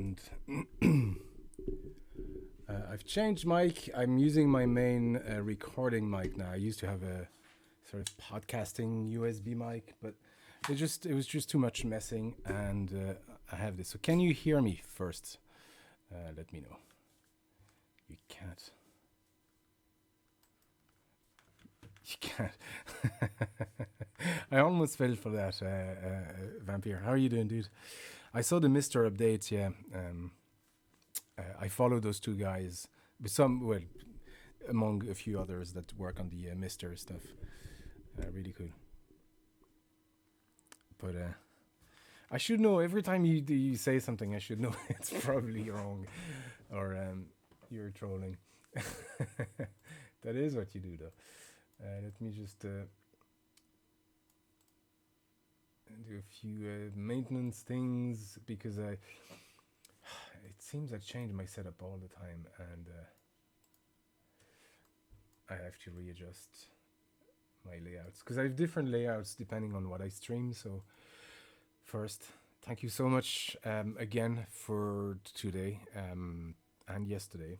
and I've changed mic. I'm using my main recording mic now. I used to have a sort of podcasting USB mic, but it was just too much messing, and I have this. So can you hear me first? Let me know. You can't. You can't. I almost fell for that, Vampire. How are you doing, dude? I saw the Mr. updates, yeah. I follow those two guys, but among a few others that work on the Mr. stuff. Really cool. But I should know, every time you say something, I should know it's probably wrong, or you're trolling. That is what you do, though. Let me just do a few maintenance things, because it seems I change my setup all the time, and I have to readjust my layouts, because I have different layouts depending on what I stream. So first, thank you so much again for today and yesterday.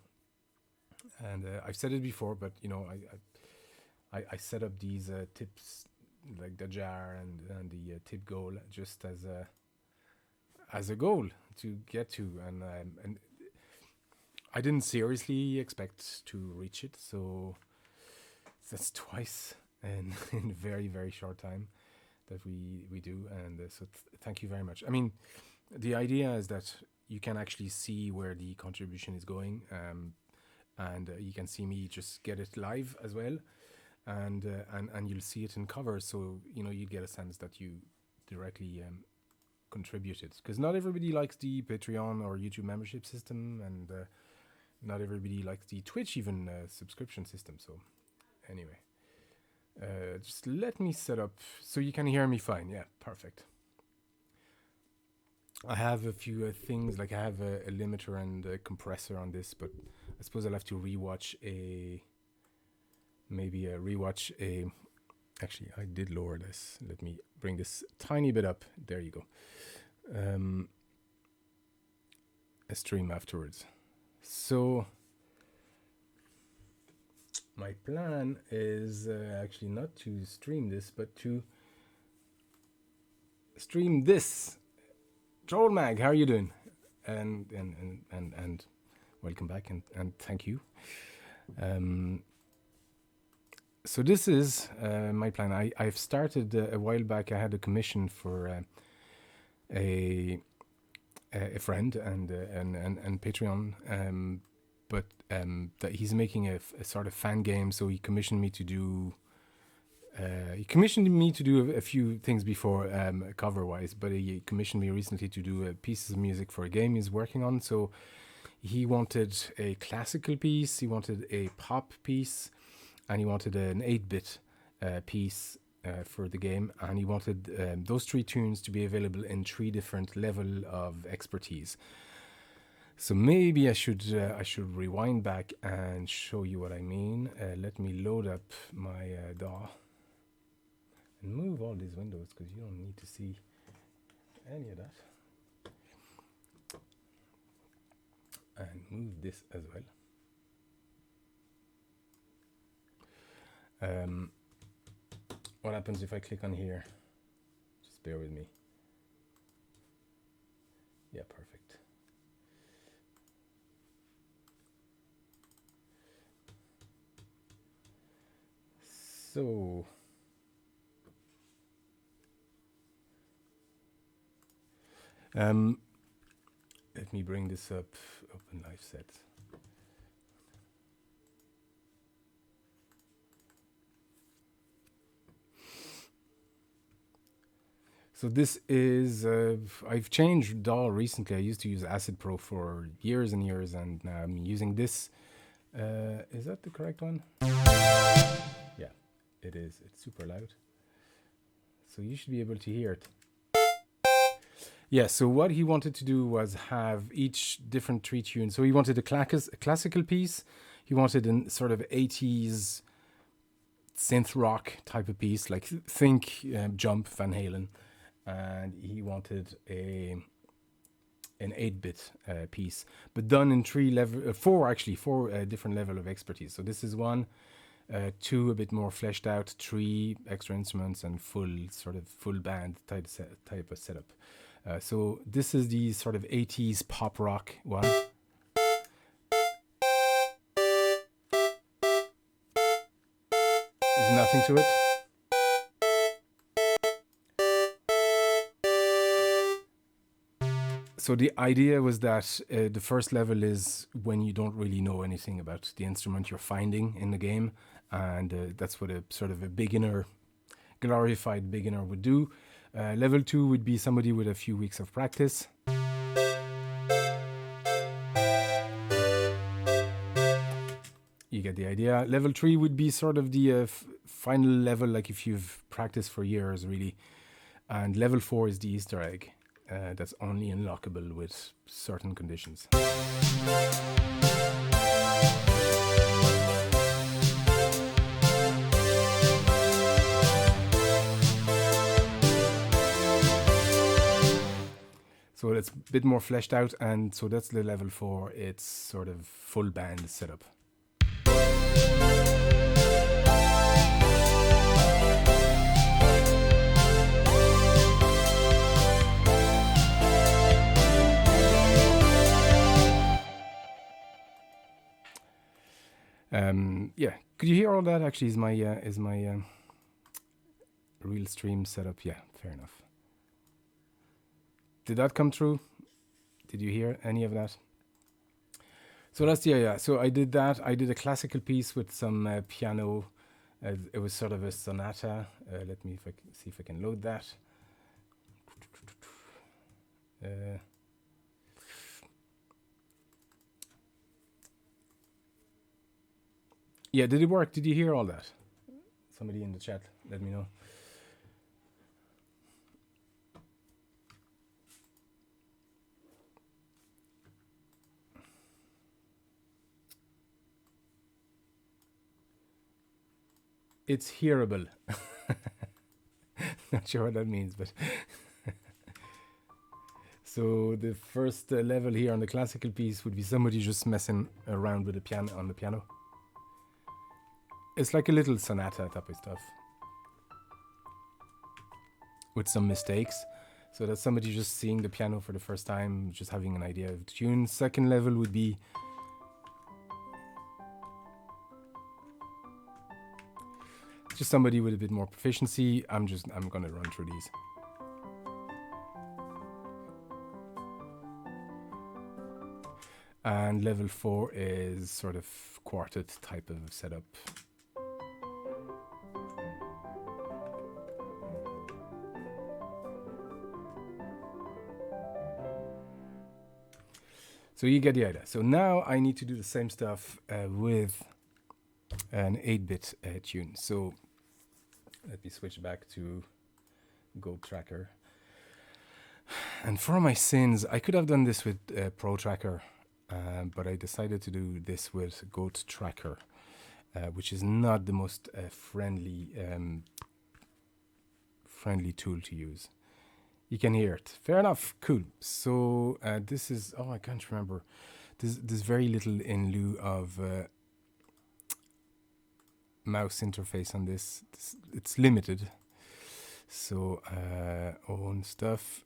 And I've said it before, but I set up these tips, like the jar and the tip goal, just as a goal to get to, and I didn't seriously expect to reach it, so that's twice in a very, very short time that we do, and so thank you very much. I mean, the idea is that you can actually see where the contribution is going, and you can see me just get it live as well. And you'll see it in cover, so you get a sense that you directly contributed, because not everybody likes the Patreon or YouTube membership system, and not everybody likes the Twitch even subscription system. So anyway, just let me set up so you can hear me fine. Yeah, perfect. I have a few things, like I have a limiter and a compressor on this, but I suppose I'll have to rewatch actually, I did lower this. Let me bring this tiny bit up. There you go. A stream afterwards. So my plan is actually not to stream this, but to stream this. Troll Mag, how are you doing? And welcome back, and thank you. So this is my plan. I've started a while back. I had a commission for a friend and Patreon, but that he's making a sort of fan game. So he commissioned me to do. A few things before, cover-wise, but he commissioned me recently to do pieces of music for a game he's working on. So he wanted a classical piece, he wanted a pop piece, and he wanted an 8-bit piece for the game, and he wanted those 3 tunes to be available in 3 different level of expertise. So maybe I should rewind back and show you what I mean. Let me load up my DAW and move all these windows, because you don't need to see any of that. And move this as well. What happens if I click on here? Just bear with me. Yeah, perfect. So let me bring this up. Open live set. So this is, I've changed DAW recently. I used to use Acid Pro for years and years, and now I'm using this. Is that the correct one? Yeah, it is. It's super loud. So you should be able to hear it. Yeah, so what he wanted to do was have each different 3 tunes. So he wanted a classical piece. He wanted a sort of 80s synth rock type of piece, like think Jump, Van Halen. And he wanted an an 8-bit piece, but done in four different level of expertise. So this is 1, 2 a bit more fleshed out, 3 extra instruments, and full band type of setup. So this is the sort of 80s pop rock one. There's nothing to it. So the idea was that the first level is when you don't really know anything about the instrument you're finding in the game, and that's what a sort of a beginner, glorified beginner would do. Level 2 would be somebody with a few weeks of practice. You get the idea. Level 3 would be sort of the final level, like if you've practiced for years, really. And level 4 is the Easter egg. That's only unlockable with certain conditions. So it's a bit more fleshed out, and so that's the level 4. It's sort of full band setup. Yeah, could you hear all that? Actually, is my real stream setup? Yeah, fair enough. Did that come through? Did you hear any of that? So that's the idea. So I did that. I did a classical piece with some piano. It was sort of a sonata. Let me see if I can load that. Yeah, did it work? Did you hear all that? Somebody in the chat, let me know. It's hearable. Not sure what that means, but so the first level here on the classical piece would be somebody just messing around with the piano on the piano. It's like a little sonata type of stuff with some mistakes. So that's somebody just seeing the piano for the first time, just having an idea of the tune. Second level would be just somebody with a bit more proficiency. I'm going to run through these. And level 4 is sort of quartet type of setup. So you get the idea. So now I need to do the same stuff with an 8-bit tune. So let me switch back to Goat Tracker. And for my sins, I could have done this with Pro Tracker, but I decided to do this with Goat Tracker, which is not the most friendly tool to use. You can hear it. Fair enough. Cool. So this is, I can't remember. There's very little in lieu of mouse interface on this. It's limited. So own stuff.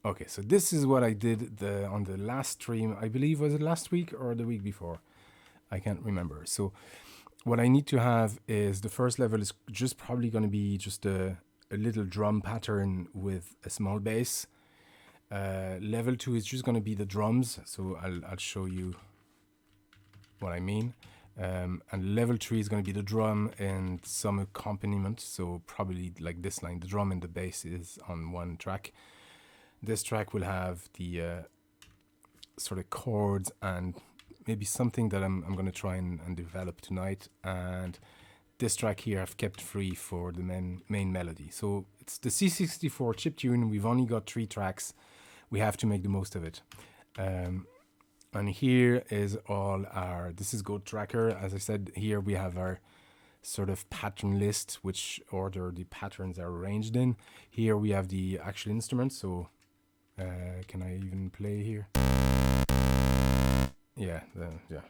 Okay, so this is what I did on the last stream. I believe, was it last week or the week before? I can't remember. So what I need to have is the first level is just probably going to be just a little drum pattern with a small bass. Level 2 is just going to be the drums. So I'll show you what I mean. And level 3 is going to be the drum and some accompaniment. So probably like this line, the drum and the bass is on one track. This track will have the sort of chords and maybe something that I'm going to try and develop tonight. And this track here I've kept free for the main melody. So it's the C64 chiptune. We've only got 3 tracks. We have to make the most of it. And here is all this is Goat Tracker. As I said, here we have our sort of pattern list, which order the patterns are arranged in. Here we have the actual instrument, so can I even play here? Yeah, yeah.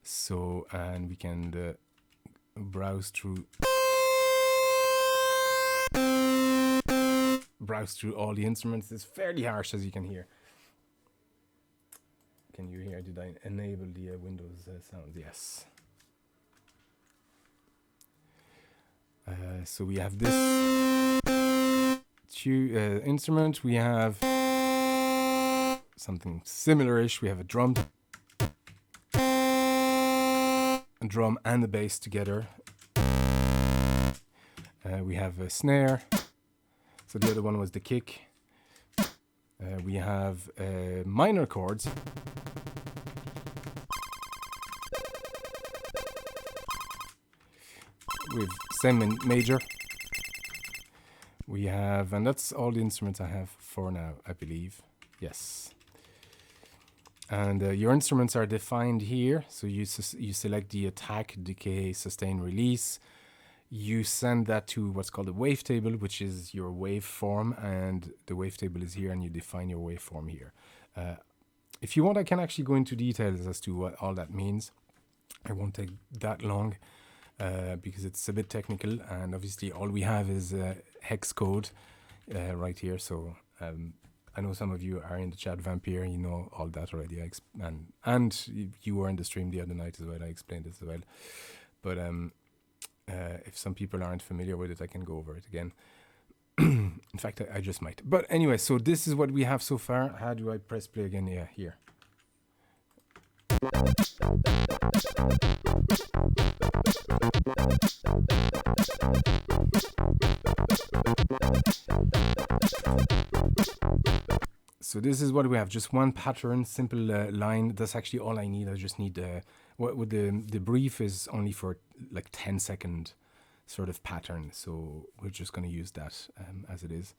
So, and we can browse through all the instruments. It's fairly harsh, as you can hear. Can you hear? Did I enable the Windows sounds? Yes. So we have this instrument. We have something similar-ish. We have a drum and a bass together. We have a snare. So the other one was the kick. We have minor chords. With same and major. We have, and that's all the instruments I have for now, I believe. Yes. And your instruments are defined here. So you select the attack, decay, sustain, release. You send that to what's called a wavetable, which is your waveform, and the wavetable is here, and you define your waveform here. If you want, I can actually go into details as to what all that means. I won't take that long because it's a bit technical, and obviously all we have is hex code right here. So I know some of you are in the chat, Vampire, you know all that already, and you were in the stream the other night as well. I explained it as well, but if some people aren't familiar with it, I can go over it again. In fact, I just might. But anyway, so this is what we have so far. How do I press play again? Yeah, here. So this is what we have, just one pattern, simple line. That's actually all I need. I just need what the brief is only for like 10-second sort of pattern. So we're just going to use that as it is.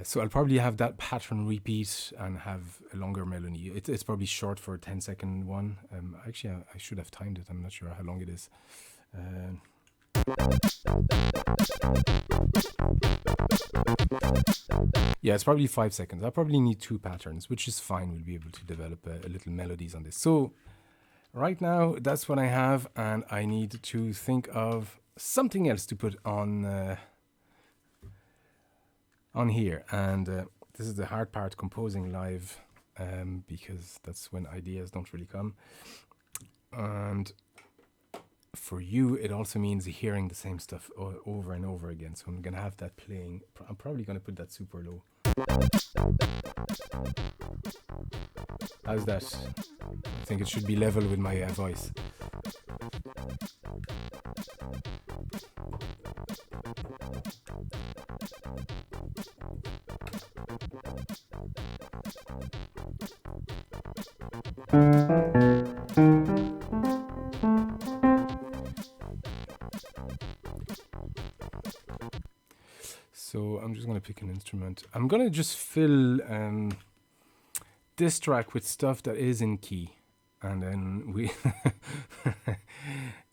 So I'll probably have that pattern repeat and have a longer melody. It's probably short for a 10-second one. Actually, I should have timed it. I'm not sure how long it is. Yeah, it's probably 5 seconds. I probably need 2 patterns, which is fine. We'll be able to develop a little melodies on this. So right now, that's what I have, and I need to think of something else to put on here. And this is the hard part, composing live, because that's when ideas don't really come. And for you, it also means hearing the same stuff over and over again. So I'm going to have that playing. I'm probably going to put that super low. How's that? I think it should be level with my voice. So I'm just going to pick an instrument. I'm going to just fill this track with stuff that is in key. And then we...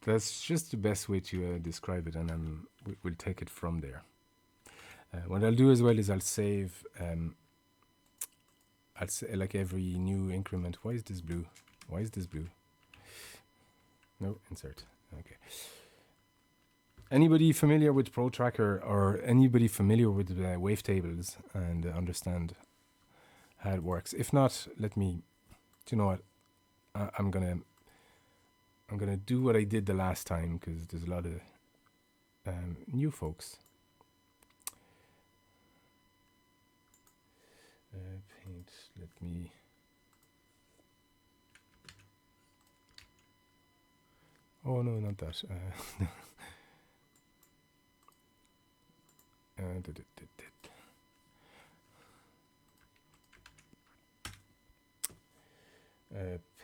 That's just the best way to describe it, and then we'll take it from there. What I'll do as well is I'll save... I'll say, like every new increment. Why is this blue? Why is this blue? No, insert. Okay. Anybody familiar with Pro Tracker, or anybody familiar with wavetables and understand how it works? If not, let me. Do you know what? I'm gonna do what I did the last time, because there's a lot of new folks. Paint. Let me. Oh no, not that.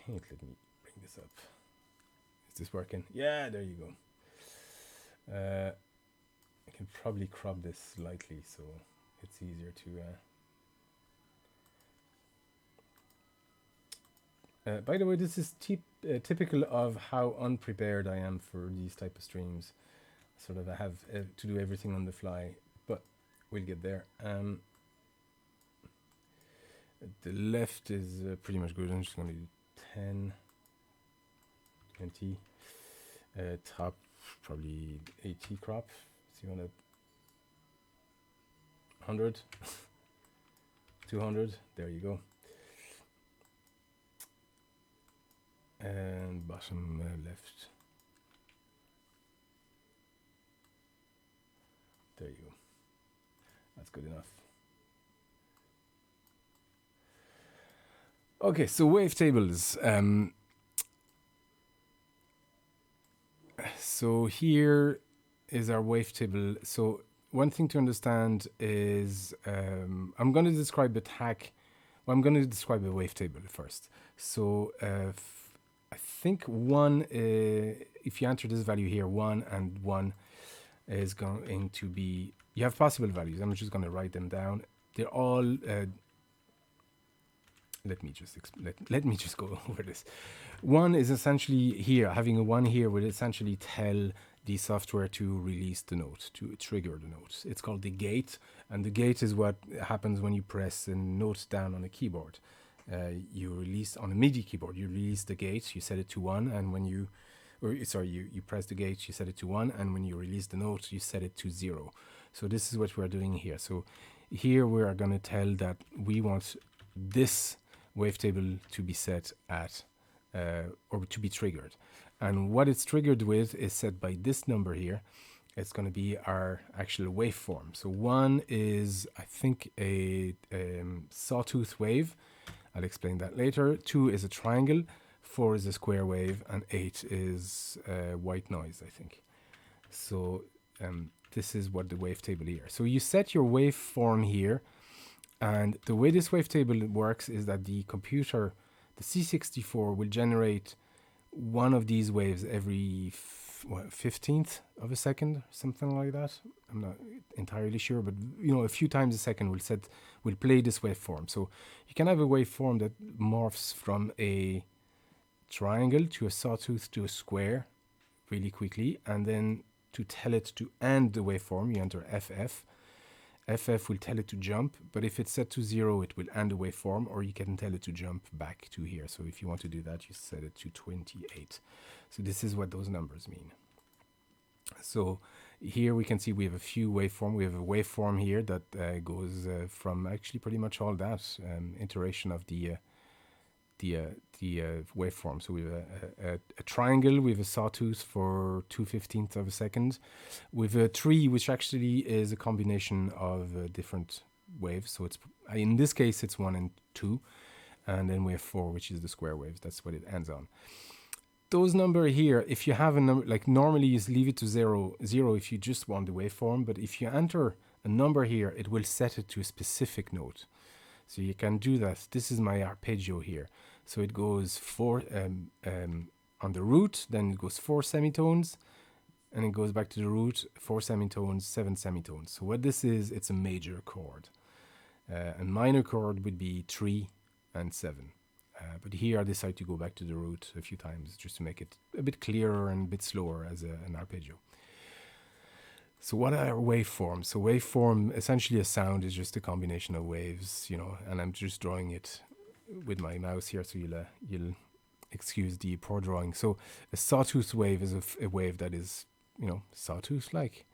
Paint, let me bring this up. Is this working? Yeah, there you go. I can probably crop this slightly so it's easier to By the way, this is typical of how unprepared I am for these type of streams. Sort of, I have to do everything on the fly, but we'll get there. The left is pretty much good. I'm just going to do 10, 20. Top, probably 80 crop. So you want 100, 200. There you go. And bottom left. There you go. That's good enough. Okay, so wavetables. So here is our wavetable. So one thing to understand is I'm going to describe the tag. Well, I'm going to describe a wavetable first. So I think one, if you enter this value here, 1 and 1 is going to be, you have possible values. I'm just going to write them down. They're all, let me just go over this. 1 is essentially here, having a 1 here will essentially tell the software to release the note, to trigger the note. It's called the gate, and the gate is what happens when you press a note down on a keyboard. You release on a MIDI keyboard, you release the gate, you set it to 1, and when you press the gate, you set it to 1, and when you release the note, you set it to 0. So this is what we're doing here. So here we are going to tell that we want this wavetable to be set at, or to be triggered. And what it's triggered with is set by this number here. It's going to be our actual waveform. So 1 is, I think, a sawtooth wave. I'll explain that later. 2 is a triangle. 4 is a square wave. And 8 is white noise, I think. So this is what the wavetable here. So you set your waveform here. And the way this wavetable works is that the computer, the C64, will generate one of these waves every 15th of a second, something like that. I'm not entirely sure, but a few times a second will play this waveform. So you can have a waveform that morphs from a triangle to a sawtooth to a square really quickly, and then to tell it to end the waveform, you enter FF. FF will tell it to jump, but if it's set to 0, it will end the waveform, or you can tell it to jump back to here. So if you want to do that, you set it to 28. So this is what those numbers mean. So here we can see we have a few waveform. We have a waveform here that goes from actually pretty much all that iteration of the waveform. So we have a triangle, we have a sawtooth for 2/15 of a second. We have a tree, which actually is a combination of different waves. So it's, in this case, it's 1 and 2. And then we have 4, which is the square waves. That's what it ends on. Those number here, if you have a number, like normally you leave it to 0 if you just want the waveform. But if you enter a number here, it will set it to a specific note. So you can do that. This is my arpeggio here. So it goes 4 on the root, then it goes 4 semitones, and it goes back to the root, 4 semitones, 7 semitones. So what this is, it's a major chord. A minor chord would be 3 and 7. But here I decide to go back to the root a few times just to make it a bit clearer and a bit slower as an arpeggio. So what are waveforms? So waveform, essentially a sound is just a combination of waves, and I'm just drawing it with my mouse here, so you'll excuse the poor drawing. So a sawtooth wave is a wave that is, sawtooth-like.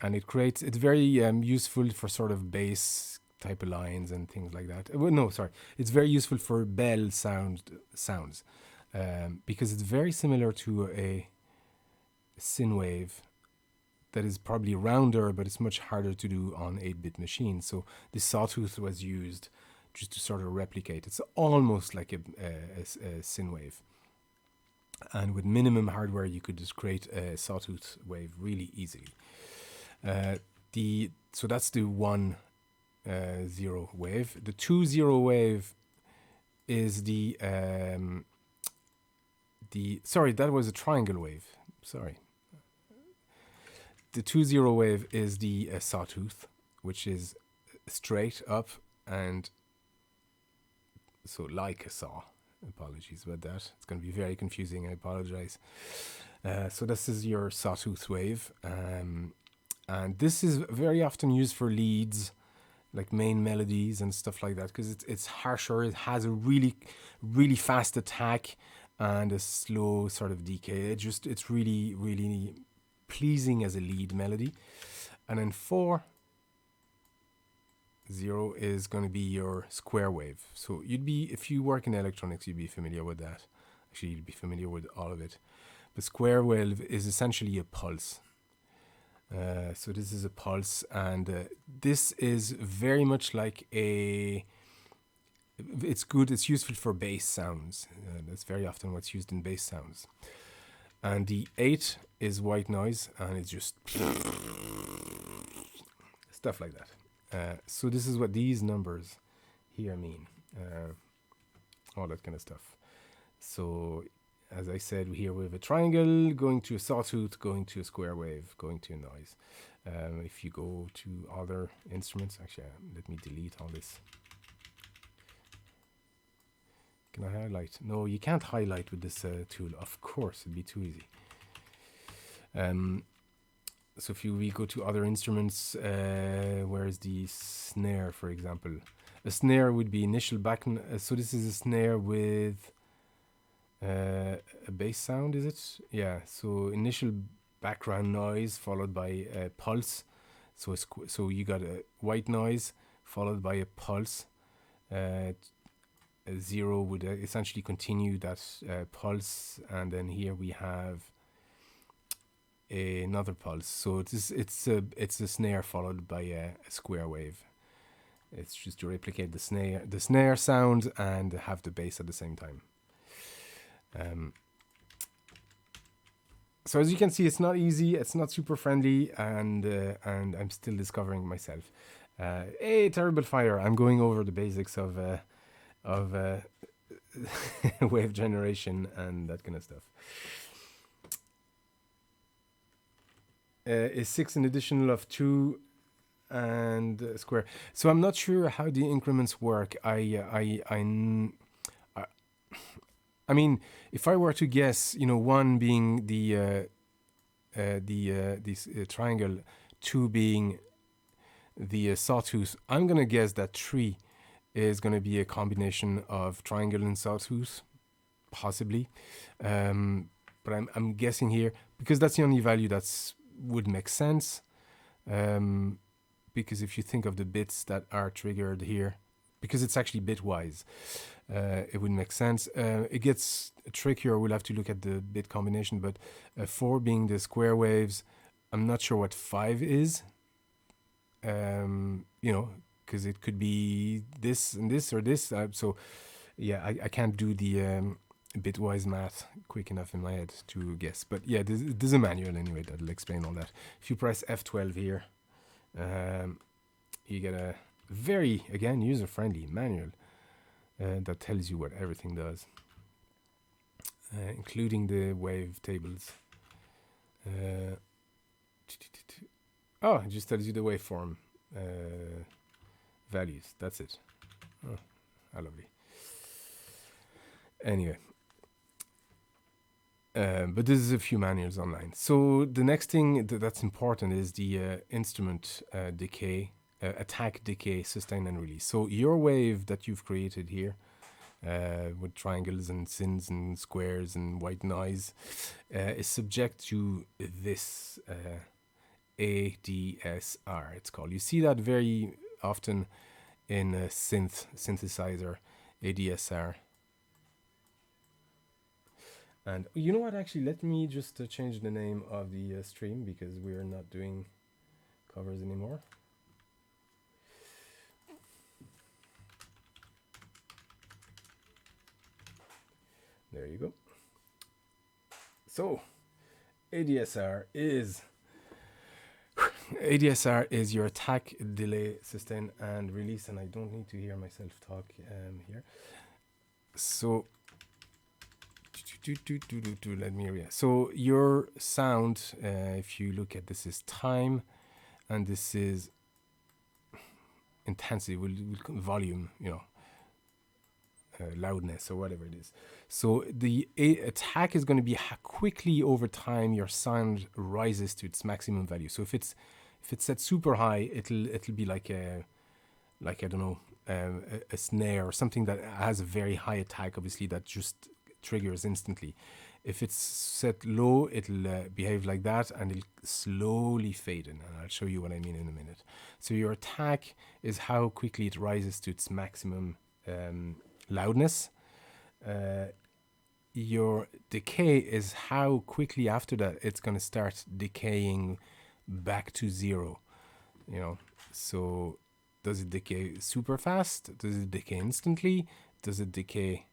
And it's very useful for sort of bass type of lines and things like that. It's very useful for bell sounds, because it's very similar to a sine wave that is probably rounder, but it's much harder to do on 8-bit machines. So this sawtooth was used just to sort of replicate. It's almost like a sine wave. And with minimum hardware, you could just create a sawtooth wave really easily. So that's the 1 0 wave. The 2 0 wave is sorry, that was a triangle wave. Sorry. The 2 0 wave is the sawtooth, which is straight up and so like a saw. Apologies about that. It's going to be very confusing. I apologize. So this is your sawtooth wave. And this is very often used for leads, like main melodies and stuff like that, because it's harsher. It has a really, really fast attack and a slow sort of decay. It's really, really pleasing as a lead melody. And then 4, 0 is going to be your square wave. So if you work in electronics, you'd be familiar with that. Actually, you'd be familiar with all of it. The square wave is essentially a pulse. So this is a pulse, and this is very much like it's good, it's useful for bass sounds. That's very often what's used in bass sounds. And the 8 is white noise, and it's just stuff like that. So this is what these numbers here mean. All that kind of stuff. So as I said, here we have a triangle going to a sawtooth, going to a square wave, going to a noise. If you go to other instruments, actually, let me delete all this. Can I highlight? No, you can't highlight with this tool. Of course, it'd be too easy. So if we go to other instruments, where is the snare, for example? A snare would be initial back. So this is a snare with a bass sound, is it? Yeah. So initial background noise followed by a pulse. So you got a white noise followed by a pulse. A 0 would essentially continue that pulse, and then here we have another pulse. So it's a snare followed by a square wave. It's just to replicate the snare sound and have the bass at the same time. So as you can see, it's not easy. It's not super friendly, and I'm still discovering myself. Hey, terrible fire! I'm going over the basics of wave generation and that kind of stuff. Is 6 an additional of 2 and square? So I'm not sure how the increments work. I mean, if I were to guess, 1 being the triangle, 2 being the sawtooth, I'm gonna guess that 3 is gonna be a combination of triangle and sawtooth, possibly. But I'm guessing here because that's the only value that's would make sense. Because if you think of the bits that are triggered here, because it's actually bitwise, it would make sense. It gets trickier. We'll have to look at the bit combination, but 4 being the square waves, I'm not sure what 5 is. Because it could be this and this or this. So yeah, I can't do the bitwise math quick enough in my head to guess. But yeah, there's a manual anyway that'll explain all that. If you press F12 here, you get a very, again, user-friendly manual that tells you what everything does, including the wave tables. Oh, it just tells you the waveform values. That's it. Oh, how lovely. Anyway. But this is a few manuals online. So the next thing that's important is the instrument decay, attack, decay, sustain, and release. So your wave that you've created here with triangles and sins and squares and white noise is subject to this ADSR, it's called. You see that very often in a synthesizer, ADSR. And you know what, actually, let me just change the name of the stream because we're not doing covers anymore. There you go. So, ADSR is your attack, delay, sustain, and release. And I don't need to hear myself talk here. So, let me read. So your sound, if you look at this, is time, and this is intensity, volume. loudness or whatever it is. So the attack is going to be how quickly over time your sound rises to its maximum value. So if it's set super high, it'll be like I don't know, a snare or something that has a very high attack, obviously, that just triggers instantly. If it's set low, it'll behave like that, and it'll slowly fade in. And I'll show you what I mean in a minute. So your attack is how quickly it rises to its maximum loudness. Your decay is how quickly after that it's going to start decaying back to zero. You know, so does it decay super fast? Does it decay instantly? Does it decay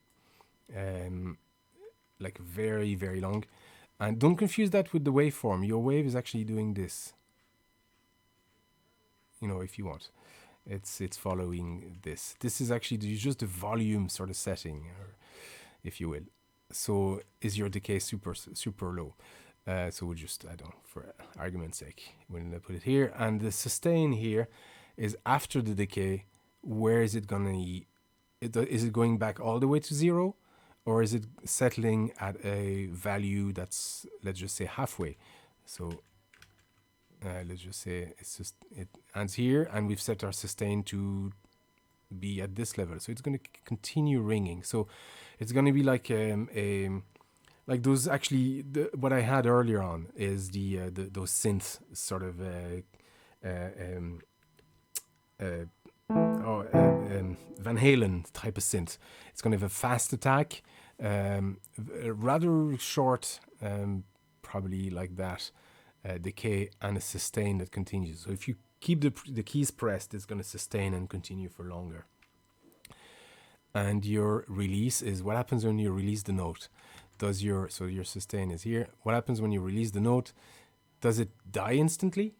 like very, very long? And don't confuse that with the waveform. Your wave is actually doing this. You know, if you want, it's following this. This is actually just the volume sort of setting, or if you will. So is your decay super low? So we'll just, I don't know, for argument's sake, we'll put it here. And the sustain here is after the decay. Where is it gonna? Is it going back all the way to zero, or is it settling at a value that's, let's just say, halfway? So let's just say it ends here, and we've set our sustain to be at this level. So it's going to continue ringing. So it's going to be like like those, actually, what I had earlier on is those synth sort of Van Halen type of synth. It's going to have a fast attack, rather short, probably like that, decay, and a sustain that continues. So if you keep the keys pressed, it's going to sustain and continue for longer. And your release is what happens when you release the note. So your sustain is here. What happens when you release the note? Does it die instantly?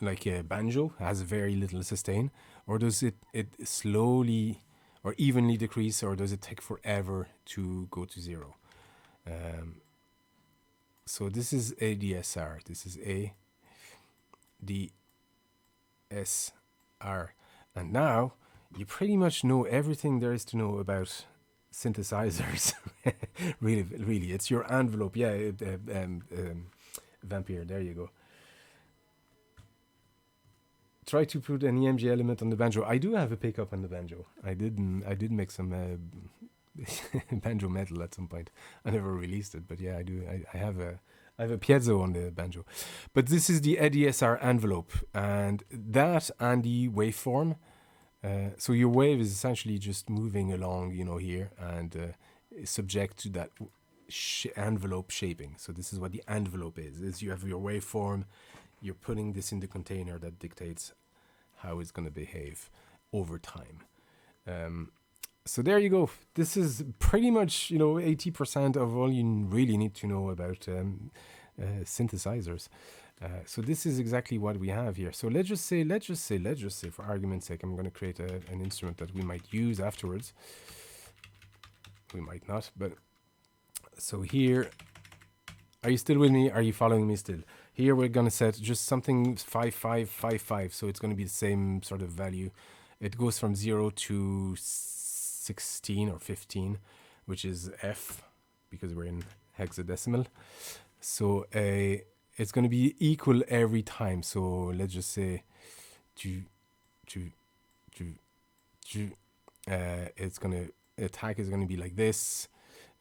Like a banjo has very little sustain, or does it slowly or evenly decrease, or does it take forever to go to zero? So this is ADSR. This is ADSR. And now you pretty much know everything there is to know about synthesizers. really, it's your envelope. Yeah, Vampire, there you go. Try to put an EMG element on the banjo. I do have a pickup on the banjo. I did make some banjo metal at some point. I never released it, but yeah, I do. I have a piezo on the banjo. But this is the ADSR envelope, and that and the waveform. So your wave is essentially just moving along, you know, here, and is subject to that envelope shaping. So this is what the envelope is you have your waveform. You're putting this in the container that dictates how it's going to behave over time. So there you go. This is pretty much, 80% of all you really need to know about synthesizers. So this is exactly what we have here. So let's just say, for argument's sake, I'm going to create an instrument that we might use afterwards. We might not, but so here, are you still with me? Are you following me still? Here we're going to set just something 5555, so it's going to be the same sort of value. It goes from 0 to 16 or 15, which is F, because we're in hexadecimal. So it's going to be equal every time. So let's just say it's going to, attack is going to be like this,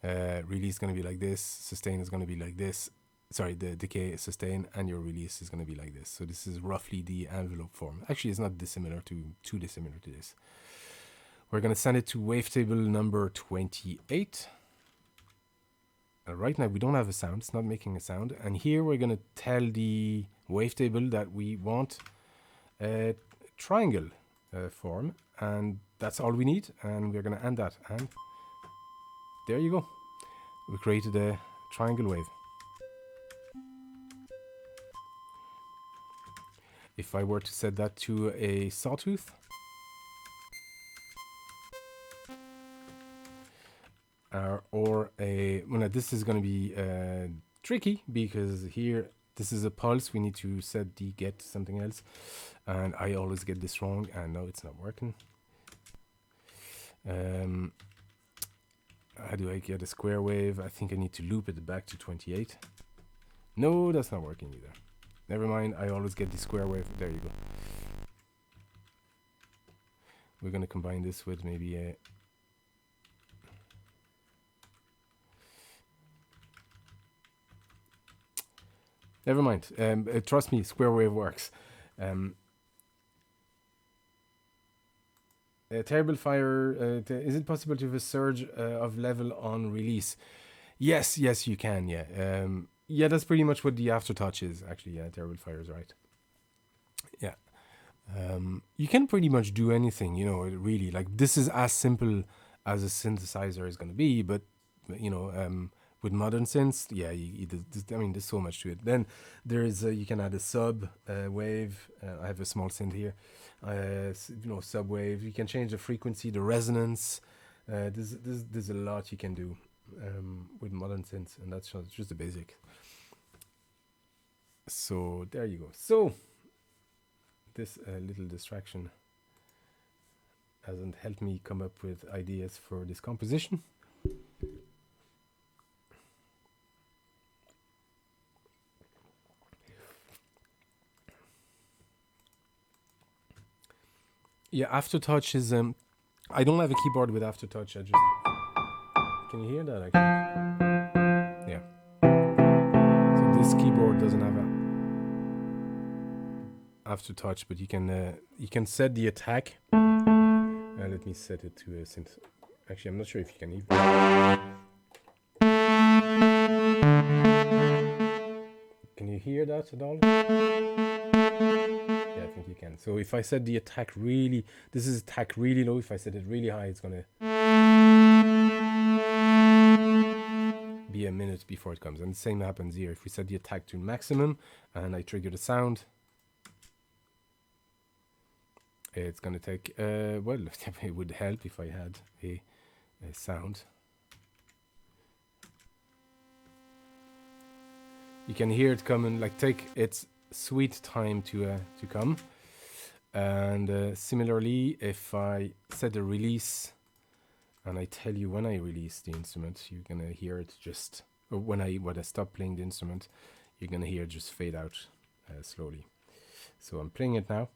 release is going to be like this, sustain is going to be like this. Sorry, the decay, sustain, and your release is going to be like this. So this is roughly the envelope form. Actually, it's not too dissimilar to this. We're going to send it to wavetable number 28. Right now, we don't have a sound. It's not making a sound. And here, we're going to tell the wavetable that we want a triangle form. And that's all we need. And we're going to end that. And there you go. We created a triangle wave. If I were to set that to a sawtooth, this is going to be tricky, because here, this is a pulse. We need to set the get something else, and I always get this wrong, and no, it's not working. How do I get a square wave? I think I need to loop it back to 28. No, that's not working either. Never mind, I always get the square wave. There you go. We're going to combine this with maybe a... Never mind. Trust me, square wave works. Terrible Fire, is it possible to have a surge of level on release? Yes, you can, yeah. Yeah, that's pretty much what the aftertouch is, actually. Yeah, Terrible Fire is right. Yeah. You can pretty much do anything, you know, really. Like, this is as simple as a synthesizer is going to be, but, you know, with modern synths, yeah, I mean, there's so much to it. Then there's, you can add a sub wave. I have a small synth here. You know, sub wave. You can change the frequency, the resonance. There's a lot you can do with modern synths, and that's just the basic. So there you go. So this little distraction hasn't helped me come up with ideas for this composition. Yeah, aftertouch is I don't have a keyboard with aftertouch. I just... Can you hear that actually? Yeah. So this keyboard doesn't have a aftertouch, but you can set the attack. Let me set it to a synth. Actually, I'm not sure if you can even. Can you hear that at all? Yeah, I think you can. So if I set the attack really, this is attack really low. If I set it really high, it's gonna be a minute before it comes. And the same happens here. If we set the attack to maximum and I trigger the sound, it's gonna take, well, it would help if I had a sound. You can hear it coming, like take its sweet time to come. And similarly, if I set a release and I tell you when I release the instrument, you're gonna hear it just, or when I stop playing the instrument, you're gonna hear it just fade out slowly. So I'm playing it now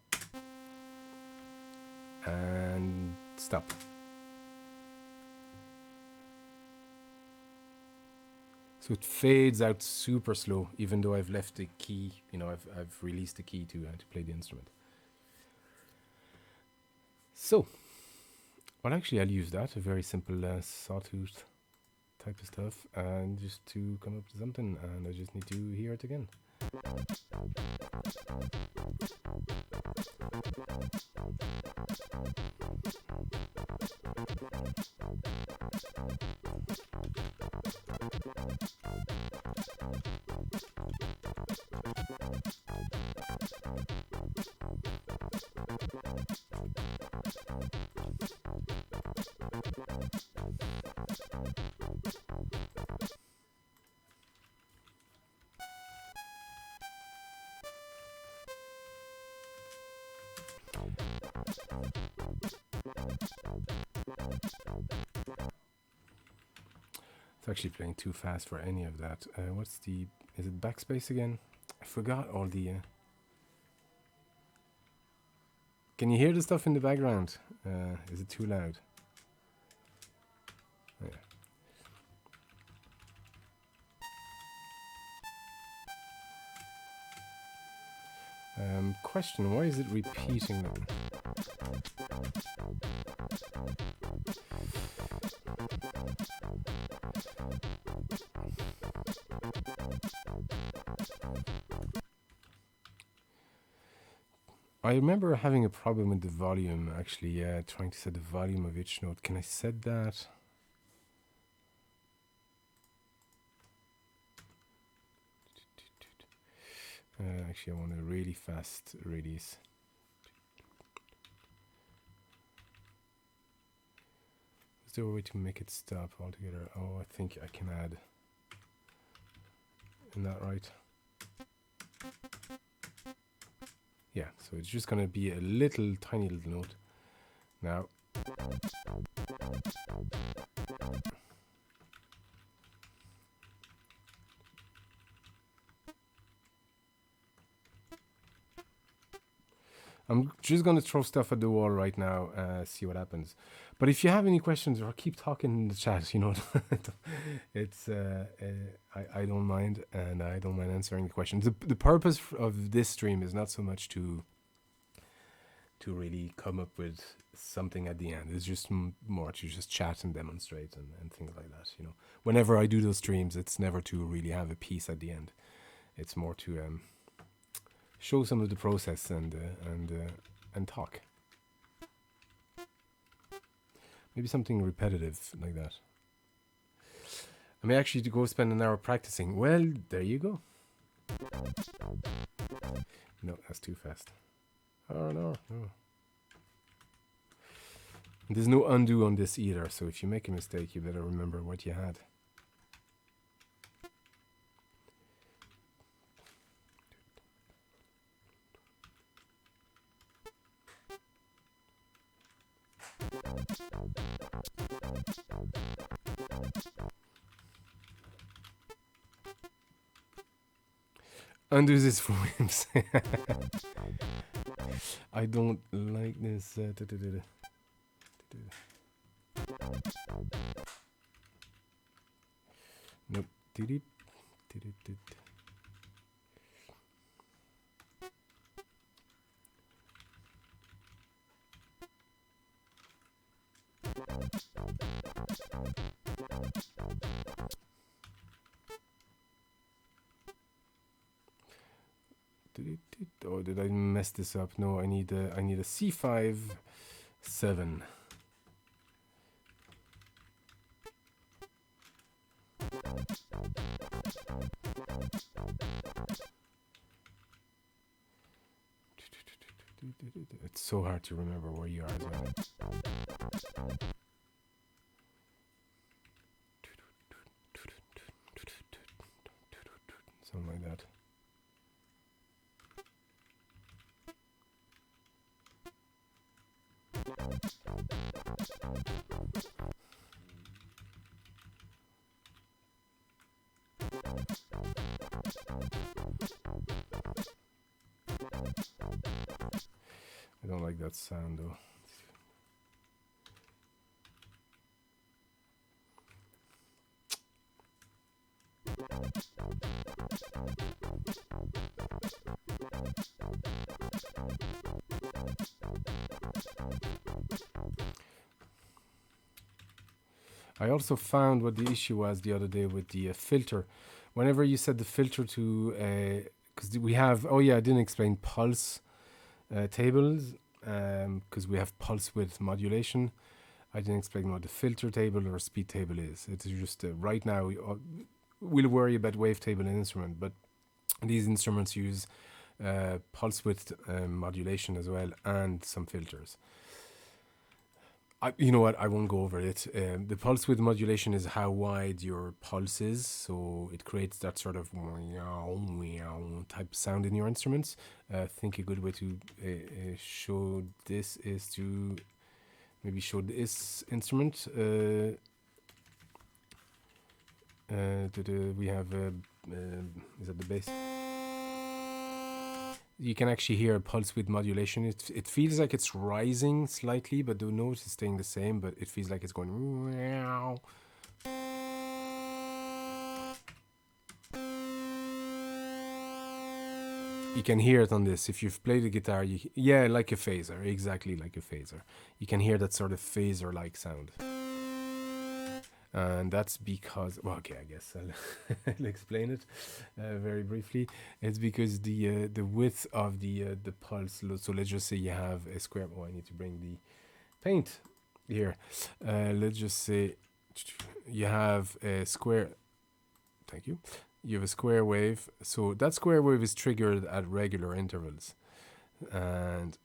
and stop. So it fades out super slow, even though I've left the key, you know, I've released the key to play the instrument. So, well, actually, I'll use that, a very simple sawtooth type of stuff, and just to come up with something, and I just need to hear it again. It's actually playing too fast for any of that. What's the... Is it backspace again? I forgot all the... Can you hear the stuff in the background? Is it too loud? Yeah. Question, why is it repeating them? I remember having a problem with the volume, actually, trying to set the volume of each note. Can I set that? Actually, I want a really fast release. Is there a way to make it stop altogether? Oh, I think I can add. Isn't that right? Yeah, so it's just going to be a little, tiny little note. Now, I'm just going to throw stuff at the wall right now, see what happens. But if you have any questions or keep talking in the chat, you know, it's I don't mind, and I don't mind answering the questions. The purpose of this stream is not so much to really come up with something at the end. It's just more to just chat and demonstrate and things like that. You know, whenever I do those streams, it's never to really have a piece at the end. It's more to show some of the process and talk. Maybe something repetitive like that. I may actually go spend an hour practicing. Well, there you go. No, that's too fast. Oh no. There's no undo on this either, so if you make a mistake, you better remember what you had. Undo this for whims. I don't like this. Nope. Oh, did I mess this up? No, I need a C5 7. It's so hard to remember where you are as well. Something like that. I don't like that sound though. I also found what the issue was the other day with the filter. Whenever you set the filter to, because we have, oh yeah, I didn't explain pulse tables, because we have pulse width modulation. I didn't explain what the filter table or speed table is. It's just right now we'll worry about wavetable and instrument, but these instruments use pulse width modulation as well and some filters. You know what? I won't go over it. The pulse width modulation is how wide your pulse is, so it creates that sort of type sound in your instruments. I think a good way to show this is to maybe show this instrument. We have is that the bass? You can actually hear a pulse width modulation. It feels like it's rising slightly, but the note is staying the same, but it feels like it's going. You can hear it on this. If you've played the guitar, yeah, like a phaser, exactly like a phaser. You can hear that sort of phaser-like sound. And that's because, well, okay, I guess I'll explain it very briefly. It's because the width of the pulse. So let's just say you have a square. Oh, I need to bring the paint here. Let's just say you have a square. Thank you. You have a square wave. So that square wave is triggered at regular intervals, and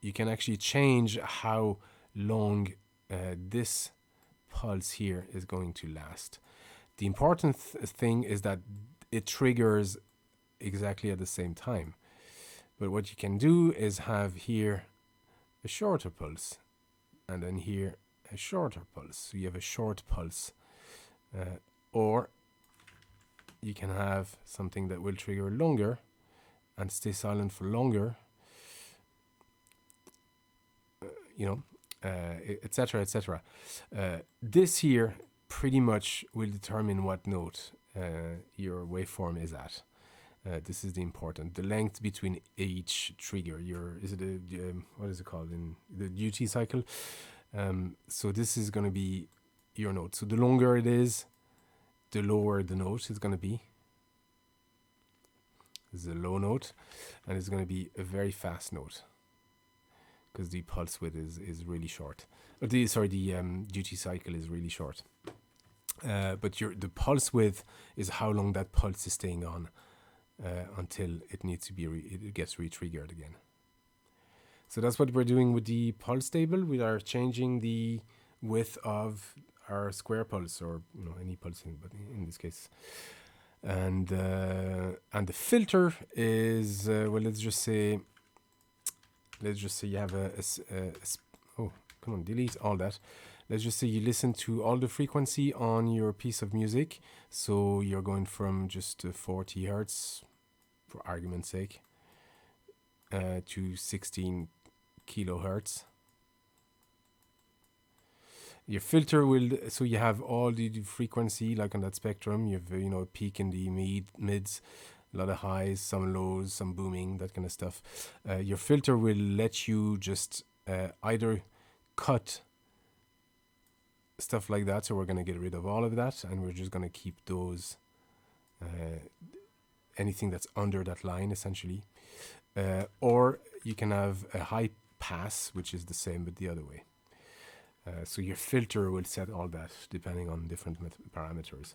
you can actually change how long this pulse here is going to last. The important thing is that it triggers exactly at the same time. But what you can do is have here a shorter pulse and then here a shorter pulse. So you have a short pulse, or you can have something that will trigger longer and stay silent for longer, etc., etc. This here pretty much will determine what note your waveform is at. This is the important. The length between each trigger. What is it called in the duty cycle? So this is going to be your note. So the longer it is, the lower the note is going to be. This is a low note, and it's going to be a very fast note because the pulse width is really short. The duty cycle is really short. But the pulse width is how long that pulse is staying on until it needs to be it gets re-triggered again. So that's what we're doing with the pulse table. We are changing the width of our square pulse, or any pulse, but in this case. And the filter is well, let's just say you have oh, come on, delete all that. Let's just say you listen to all the frequency on your piece of music. So you're going from just 40 hertz, for argument's sake, to 16 kilohertz. Your filter will, so you have all the frequency, like on that spectrum. You have, a peak in the mids, a lot of highs, some lows, some booming, that kind of stuff. Your filter will let you just either cut stuff like that, so we're going to get rid of all of that, and we're just going to keep those, anything that's under that line, essentially. Or you can have a high pass, which is the same but the other way. So your filter will set all that depending on different parameters.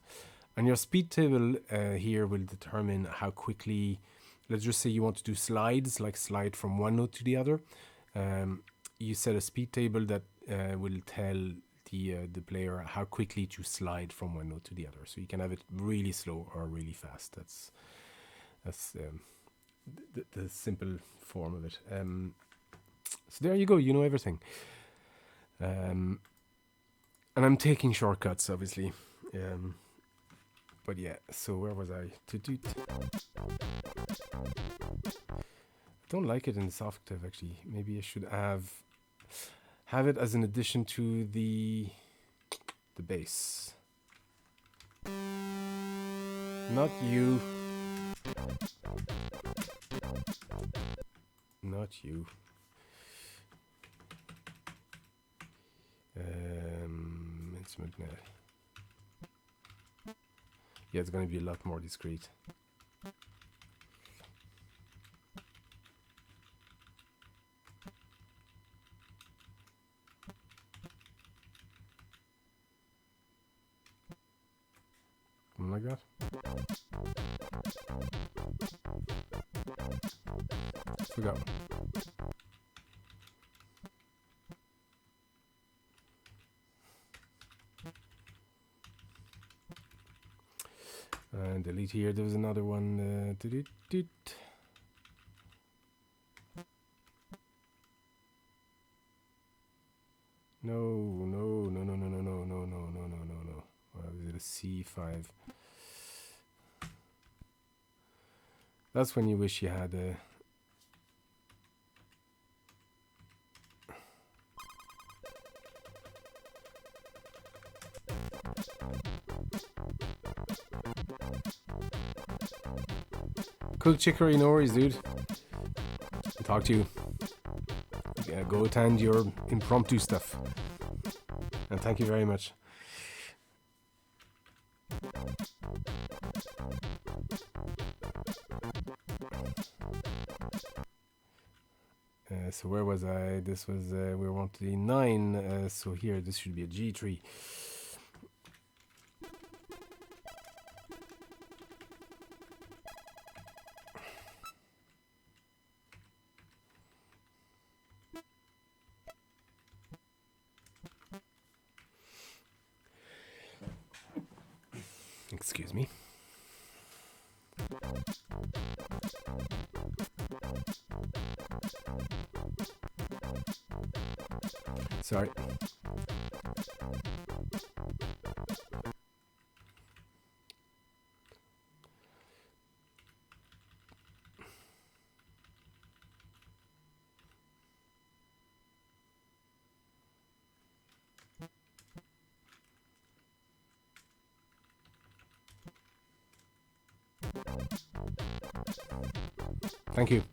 And your speed table here will determine how quickly, let's just say you want to do slides, like slide from one note to the other. You set a speed table that will tell the player how quickly to slide from one note to the other. So you can have it really slow or really fast. That's the simple form of it. So there you go, you know everything. And I'm taking shortcuts, obviously. But yeah, so where was I? I don't like it in the soft octave, actually. Maybe I should have it as an addition to the bass. Not you. Not you. Instrument net. Yeah, it's going to be a lot more discreet. Something like that. Forgot. And delete here. There was another one. No. Is it a C5? That's when you wish you had a. Cook chicory, no worries, dude. I'll talk to you. Yeah, go attend your impromptu stuff. And thank you very much. So where was I? This was, we want the 9. So here, this should be a G3. Excuse me. Sorry. Thank you.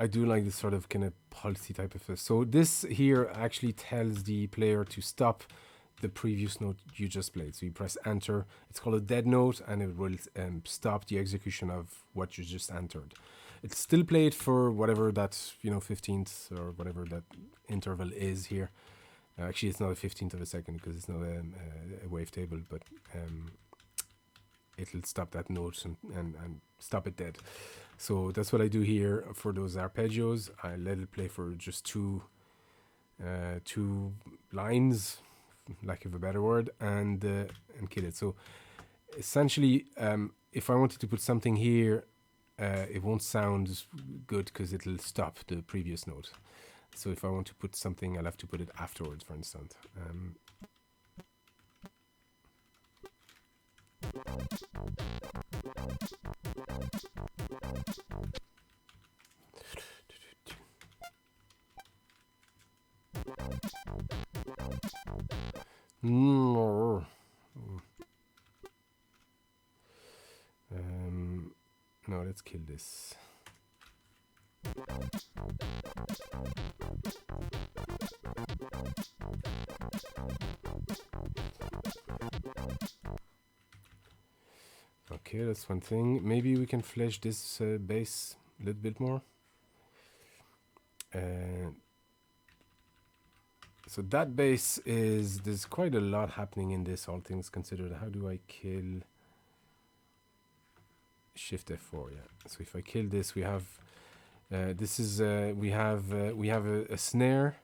I do like this sort of kind of pulsy type of this. So this here actually tells the player to stop the previous note you just played. So you press enter. It's called a dead note, and it will stop the execution of what you just entered. It's still played for whatever that 15th or whatever that interval is here. Actually, it's not a 15th of a second because it's not a wavetable, but it'll stop that note and stop it dead. So that's what I do here for those arpeggios. I let it play for just two lines, lack of a better word, and kill it. So essentially, if I wanted to put something here, it won't sound good because it'll stop the previous note. So if I want to put something, I'll have to put it afterwards, for instance. No, let's kill this. Okay, that's one thing. Maybe we can flesh this bass a little bit more. So that bass is, there's quite a lot happening in this, all things considered. How do I kill? Shift F4, yeah. So if I kill this, we have this is we have a snare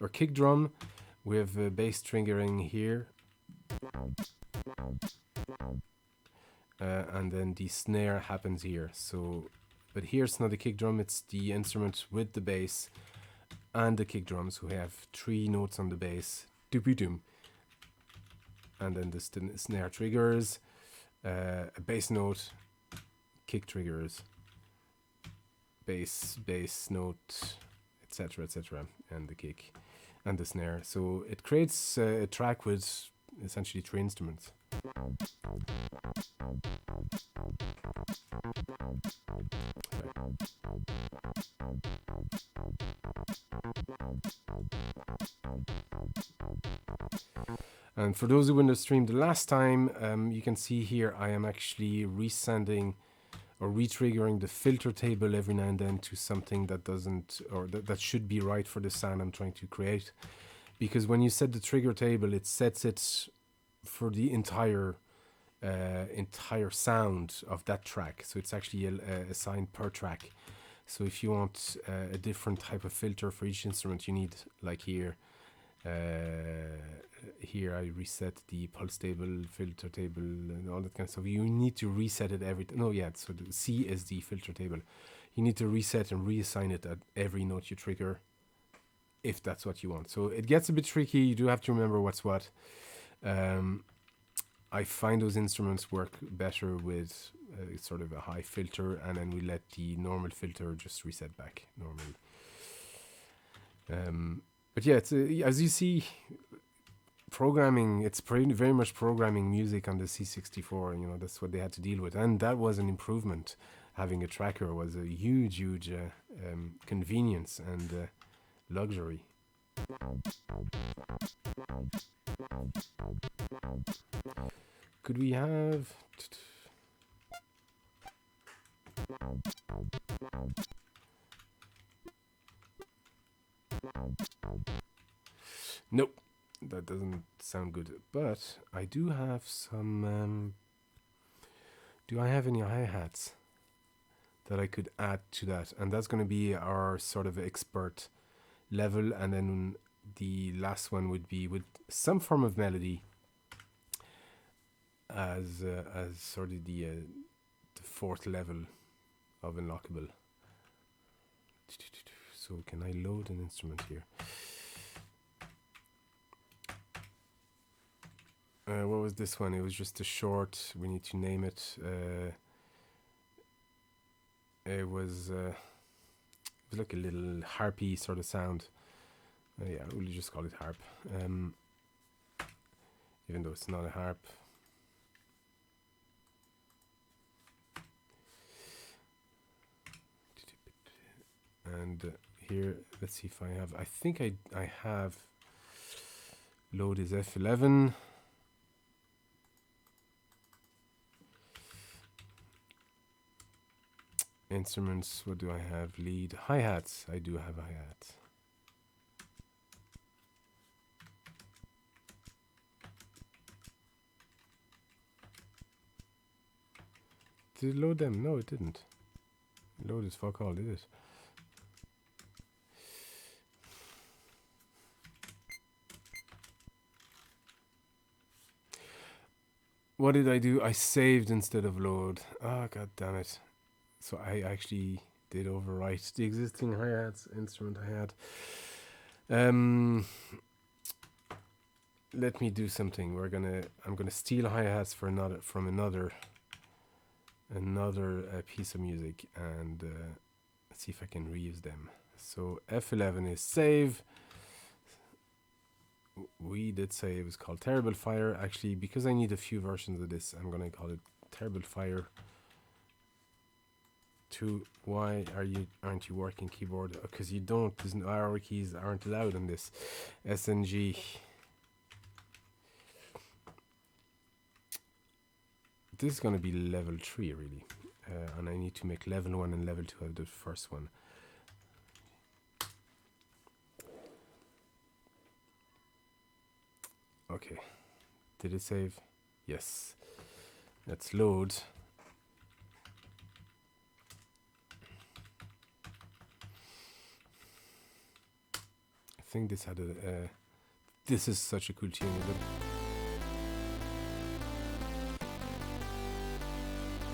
or kick drum. We have a bass triggering here, and then the snare happens here. So, but here it's not the kick drum; it's the instrument with the bass and the kick drums. So we have 3 notes on the bass, doopy-doom, and then the snare triggers, a bass note, kick triggers, bass note, etc., and the kick and the snare. So it creates a track with essentially 3 instruments. And for those who in the stream the last time, you can see here I am actually resending or re-triggering the filter table every now and then to something that doesn't, or that should be right for the sound I'm trying to create. Because when you set the trigger table, it sets it for the entire sound of that track. So it's actually assigned per track. So if you want a different type of filter for each instrument, you need, like here, here I reset the pulse table, filter table, and all that kind of stuff. You need to reset it every no, yeah. So the C is the filter table. You need to reset and reassign it at every note you trigger, if that's what you want. So it gets a bit tricky. You do have to remember what's what. I find those instruments work better with sort of a high filter, and then we let the normal filter just reset back normally. But yeah, it's as you see, programming. It's very much programming music on the C64. You know, that's what they had to deal with, and that was an improvement. Having a tracker was a huge convenience and luxury. Could we have? Nope, that doesn't sound good. But I do have some. Do I have any hi-hats that I could add to that? And that's going to be our sort of expert level, and then the last one would be with some form of melody as sort of the fourth level of unlockable. So can I load an instrument here? What was this one? It was just a short. We need to name it. It was like a little harpy sort of sound. Yeah, we'll just call it harp. Even though it's not a harp. And here, let's see if I have. I think I have. Load is F11. Instruments, what do I have? Lead, hi-hats. I do have hi-hats. Did it load them? No, it didn't. Load is fuck all, did it? What did I do? I saved instead of load. Ah, oh, god damn it. So I actually did overwrite the existing hi-hats instrument I had. Let me do something. I'm gonna steal hi-hats from another piece of music, and see if I can reuse them. So F11 is save. We did say it was called Terrible Fire. Actually, because I need a few versions of this, I'm gonna call it Terrible Fire 2. Why aren't you working keyboard? Because you don't. There's no arrow keys aren't allowed in this. SNG. This is gonna be level 3 really, and I need to make level 1 and level 2 of the first one. Okay, did it save? Yes. Let's load. I think this had a. This is such a cool tune, is it?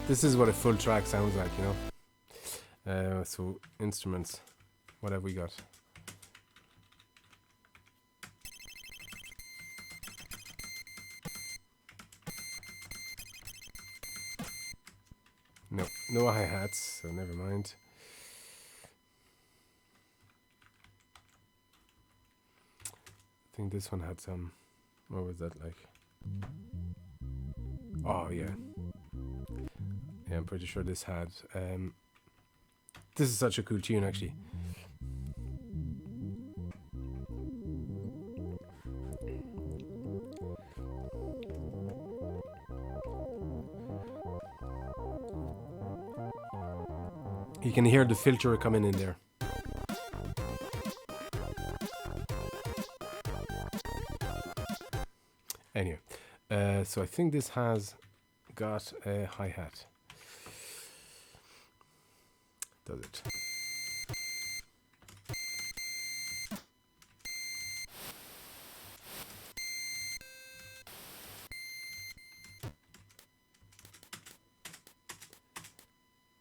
This is what a full track sounds like, you know. So instruments, what have we got? No hi-hats, so never mind. I think this one had some. What was that like? Oh yeah. Yeah, I'm pretty sure this had. This is such a cool tune, actually. You can hear the filter coming in there. Anyway, so I think this has got a hi-hat. Does it?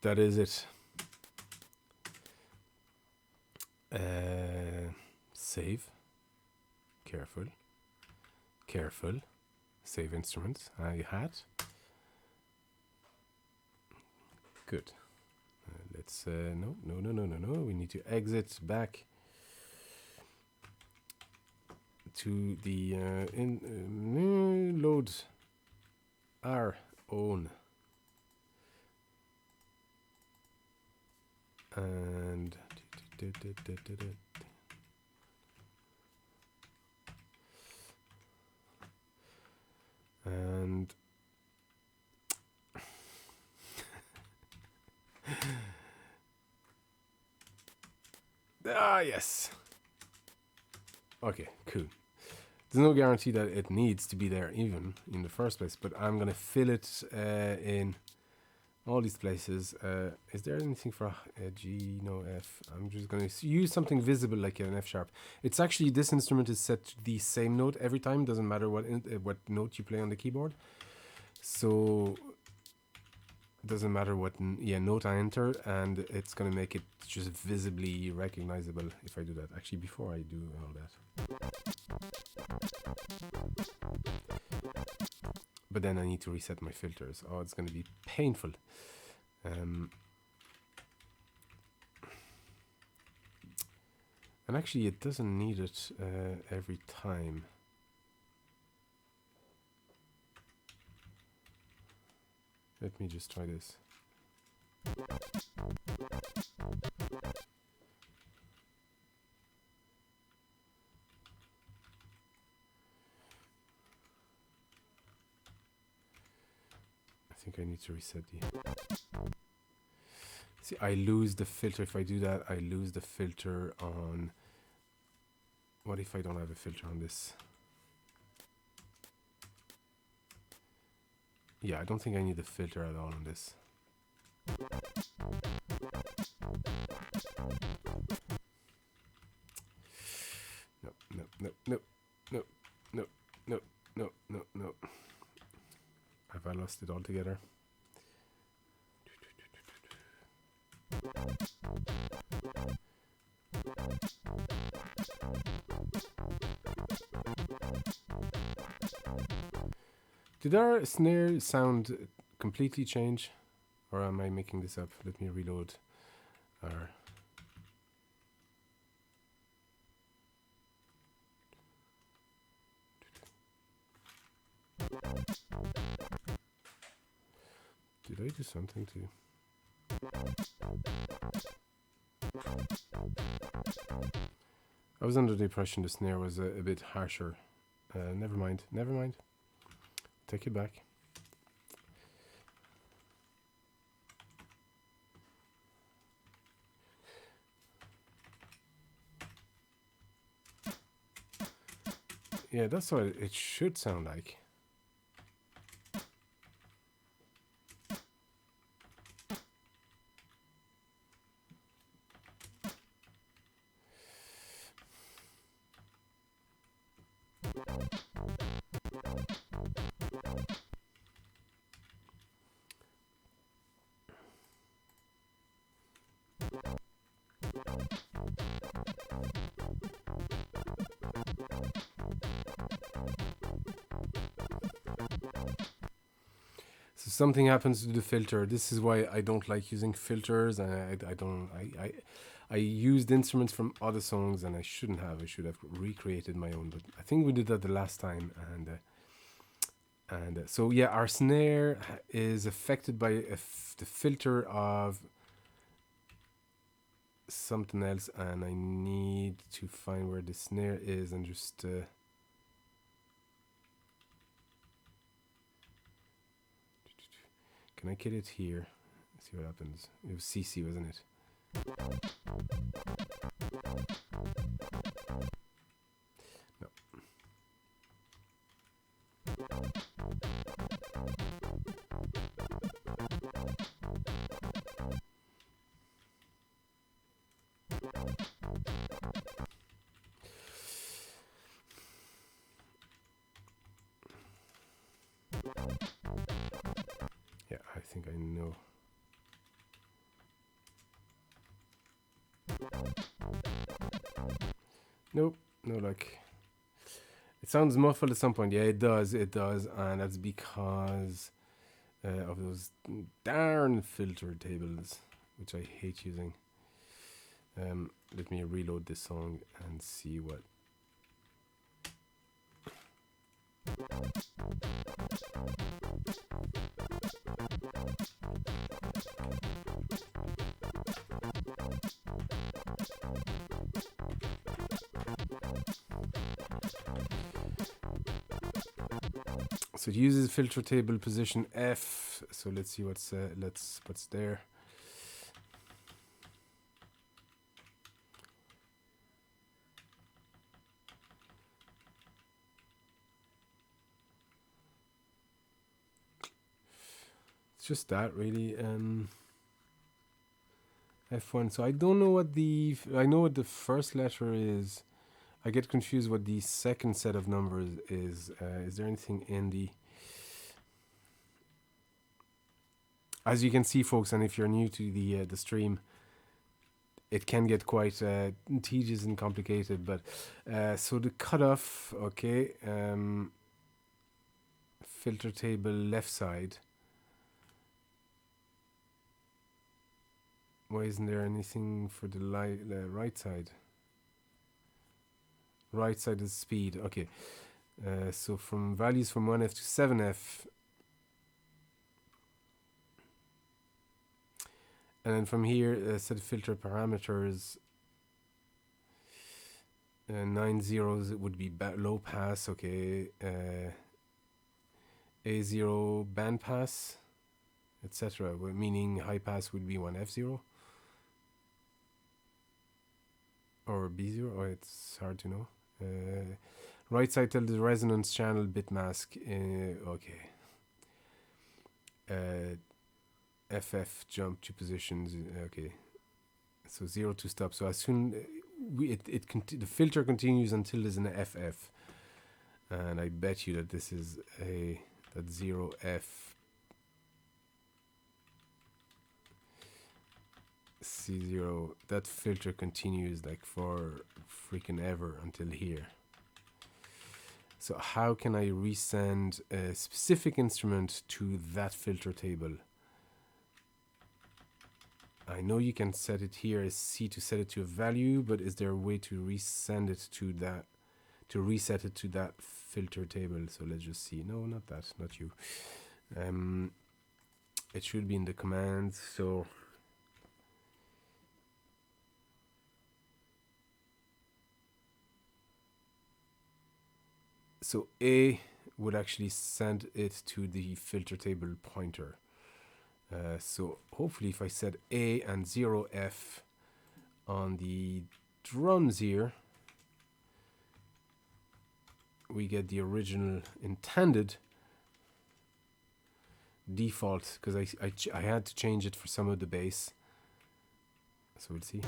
That is it. Save. Careful. Careful. Save instruments. Hi-hat. Good. Let's no. We need to exit back to the load our own, and yes. Okay, cool. There's no guarantee that it needs to be there even in the first place, but I'm gonna fill it in all these places. Is there anything for G? No, F. I'm just gonna use something visible like an F sharp. It's actually, this instrument is set to the same note every time. Doesn't matter what note you play on the keyboard. So doesn't matter what note I enter, and it's gonna make it just visibly recognizable if I do that. Actually, before I do all that. But then I need to reset my filters. Oh, it's going to be painful. And actually, it doesn't need it every time. Let me just try this. I think I need to reset the... See, I lose the filter. If I do that, I lose the filter on... What if I don't have a filter on this? Yeah, I don't think I need a filter at all on this. No, no, no, no, no, no, no, no, no, no. Have I lost it altogether? Did our snare sound completely change? Or am I making this up? Let me reload our... Did I do something to... I was under the impression the snare was a bit harsher. Never mind, never mind. Take it back. Yeah, that's what it should sound like. So something happens to the filter. This is why I don't like using filters, and I used instruments from other songs, and I shouldn't have. I should have recreated my own. But I think we did that the last time, and so yeah, our snare is affected by the filter of something else, and I need to find where the snare is and just can I get it here? Let's see what happens. It was CC, wasn't it? No. Yeah, I think I know. Nope, no luck. It sounds muffled at some point. Yeah, it does, and that's because of those darn filter tables, which I hate using. Let me reload this song and see what So it uses filter table position F. So let's see what's there. It's just that really. F1. So I don't know what I know what the first letter is. I get confused what the second set of numbers is. Is there anything in the... As you can see, folks, and if you're new to the stream, it can get quite tedious and complicated. But so the cutoff, okay, filter table left side. Why isn't there anything for the right side? Right side is speed. Okay. So from values from 1F to 7F. And then from here, set filter parameters. 9 zeros, it would be low pass. Okay. A0 band pass, etc. Meaning high pass would be 1F0. Or B0. Oh, it's hard to know. Right side tell the resonance channel bit mask. Okay. FF jump 2 positions. Okay. So 0 to stop. So as soon the filter continues until there's an FF, and I bet you that this is that 0F C0. That filter continues like for freaking ever until here. So how can I resend a specific instrument to that filter table? I know you can set it here as C to set it to a value, but is there a way to resend it to that, to reset it to that filter table? So let's just see. No, not that, not you. It should be in the commands. So A would actually send it to the filter table pointer. So hopefully if I set A and 0F on the drums here, we get the original intended default, because I had to change it for some of the bass. So we'll see.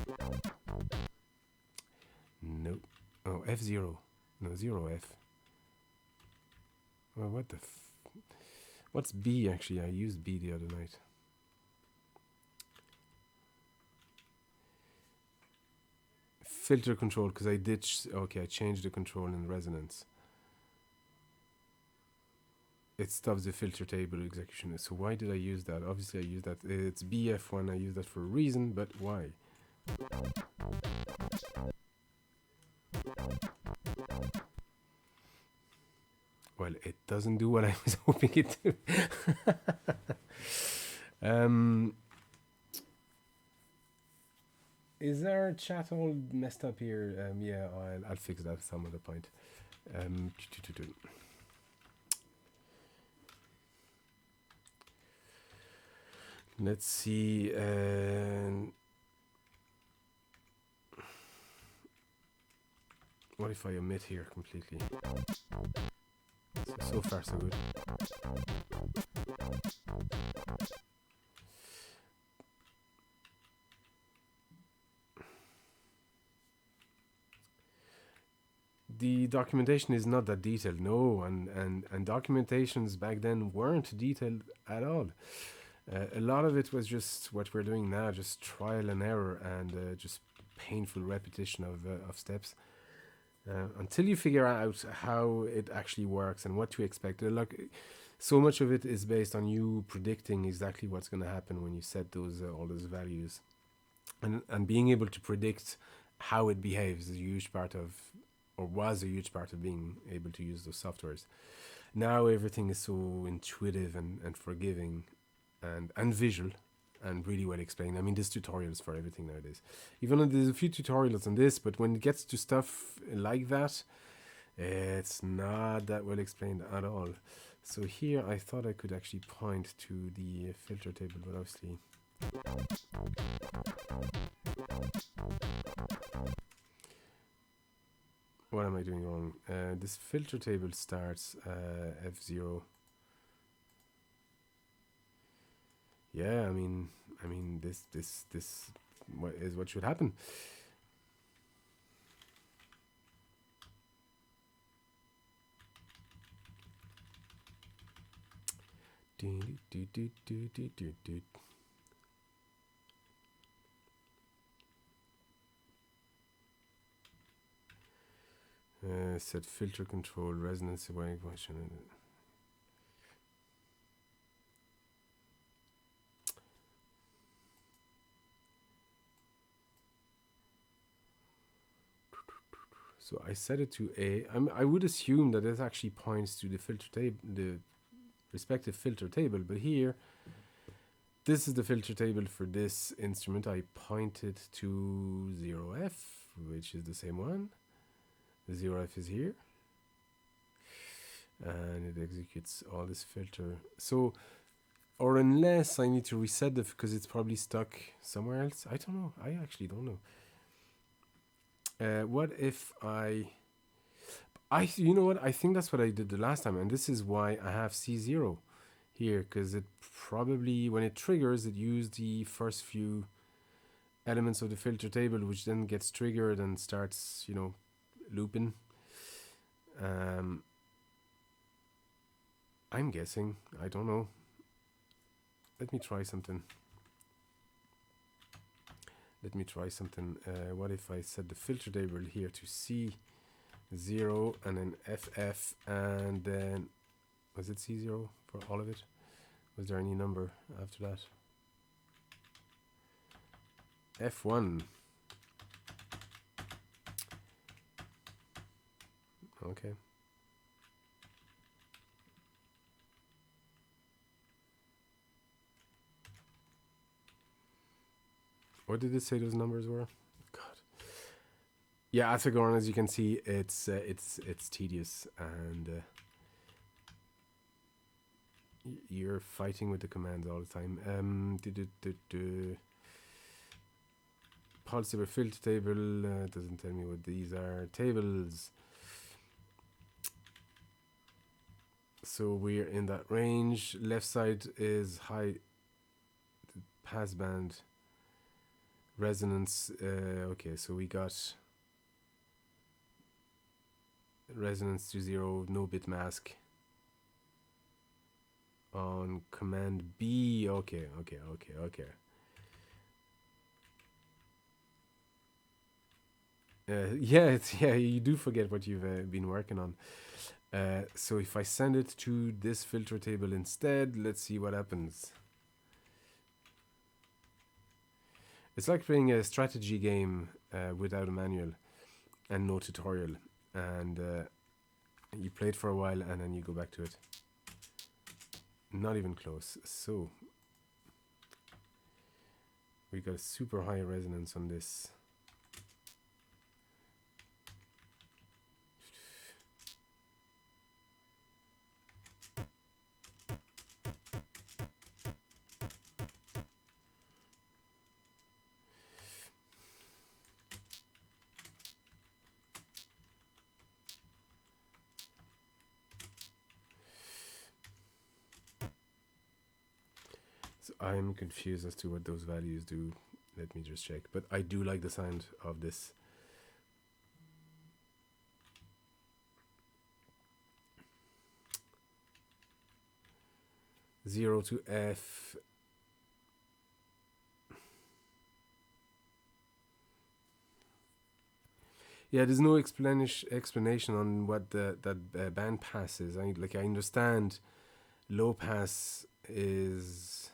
No. Oh, F0. No, 0F. Well, what the what's B actually? I used B the other night. Filter control, because I did... okay, I changed the control in resonance. It stops the filter table execution. So why did I use that? Obviously I used that. It's BF1. I used that for a reason, but why? Well, it doesn't do what I was hoping it to. Is our chat all messed up here? Yeah, I'll fix that at some other point. Let's see. What if I omit here completely? So far, so good. The documentation is not that detailed, no, and documentations back then weren't detailed at all. A lot of it was just what we're doing now, just trial and error and just painful repetition of steps. Until you figure out how it actually works and what to expect. Like, so much of it is based on you predicting exactly what's going to happen when you set those all those values, and being able to predict how it behaves is a huge part of or was a huge part of being able to use those softwares. Now everything is so intuitive and forgiving and visual and really well explained. I mean, there's tutorials for everything nowadays. Even though there's a few tutorials on this, but when it gets to stuff like that, it's not that well explained at all. So here I thought I could actually point to the filter table, but obviously what am I doing wrong? This filter table starts F0. Yeah, I mean, this is what should happen. Set filter control resonance away question. So I set it to A. I would assume that this actually points to the filter table, the respective filter table, but here, this is the filter table for this instrument. I pointed to 0F, which is the same one. The 0F is here. And it executes all this filter. So, or unless I need to reset it because it's probably stuck somewhere else. I don't know. I actually don't know. What if you know what? I think that's what I did the last time. And this is why I have C0 here. Because it probably, when it triggers, it used the first few elements of the filter table, which then gets triggered and starts, looping. I'm guessing. I don't know. Let me try something. What if I set the filter table here to C0 and then FF and then, was it C0 for all of it? Was there any number after that? F1. Okay. What did it say those numbers were? God. Yeah, as I go on, as you can see, it's tedious and you're fighting with the commands all the time. Pulse table, filter table, doesn't tell me what these are. Tables. So we're in that range. Left side is high passband resonance. Okay, so we got resonance to 0, no bit mask. On command B. Okay. Yeah, you do forget what you've been working on. So if I send it to this filter table instead, let's see what happens. It's like playing a strategy game without a manual and no tutorial. And you play it for a while and then you go back to it. Not even close. So we got a super high resonance on this. So I'm confused as to what those values do. Let me just check. But I do like the sound of this. Zero to F. Yeah, there's no explanation on what that band pass is. I understand low pass is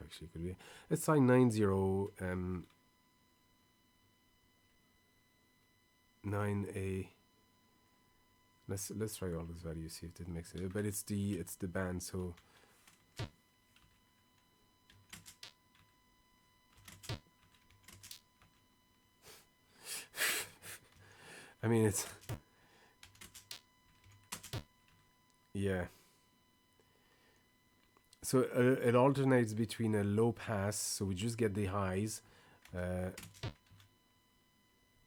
actually could be. Let's try 90. 9A. Let's try all those values, see if it makes it. But it's the band, so I mean it's yeah. So it alternates between a low pass, so we just get the highs,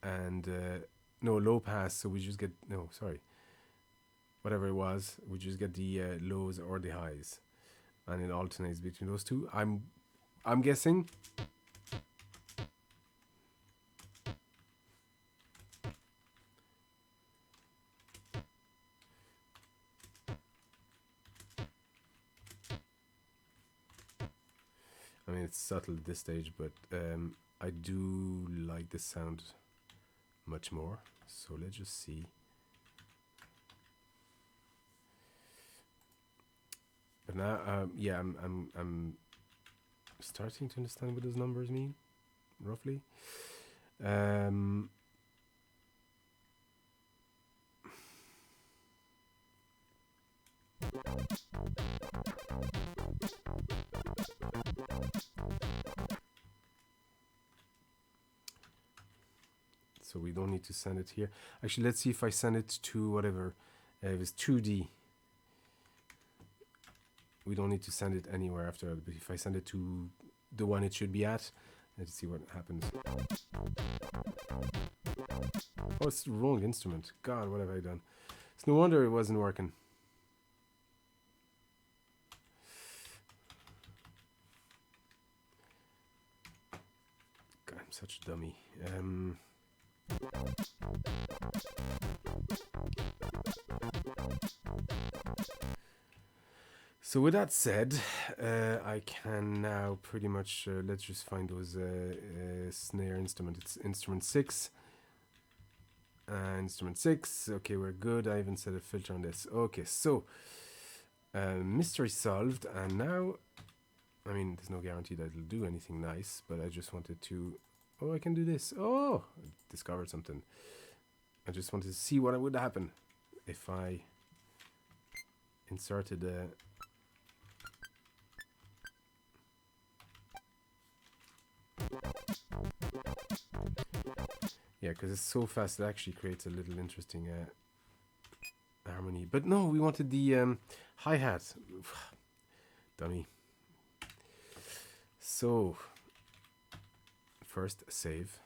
and no, low pass, so we just get whatever it was, we just get the lows or the highs, and it alternates between those two. I'm guessing. I mean, it's subtle at this stage, but I do like the sound much more. So let's just see. But now, yeah, I'm starting to understand what those numbers mean, roughly. So we don't need to send it here. Actually, let's see if I send it to whatever. If it's 2D, we don't need to send it anywhere after that. But if I send it to the one it should be at, let's see what happens. Oh, it's the wrong instrument. God, what have I done? It's no wonder it wasn't working. God, I'm such a dummy. So with that said, I can now pretty much, let's just find those snare instrument. It's instrument 6. Instrument 6, okay, we're good. I even set a filter on this. Okay, so mystery solved. And now, I mean, there's no guarantee that it'll do anything nice, but I just wanted to, oh, I can do this. Oh, I discovered something. I just wanted to see what would happen if I inserted a yeah, because it's so fast, it actually creates a little interesting harmony. But no, we wanted the hi-hat. Dummy. So, first, save.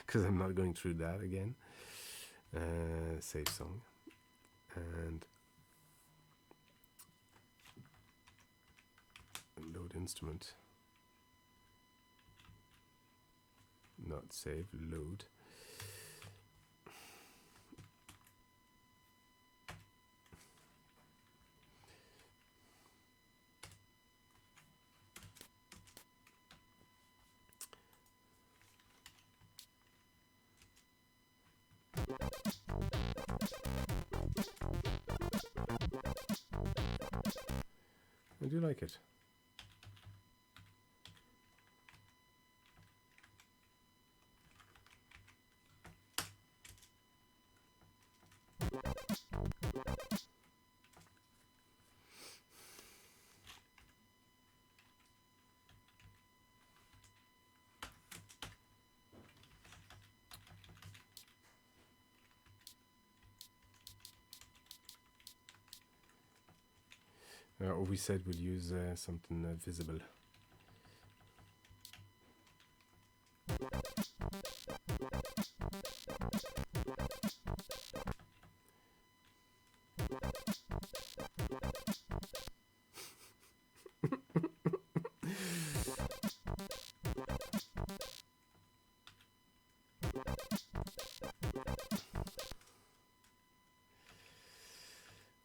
Because I'm not going through that again. Save song. And load instrument. Not save, load. I do like it. Or we said we'll use something visible.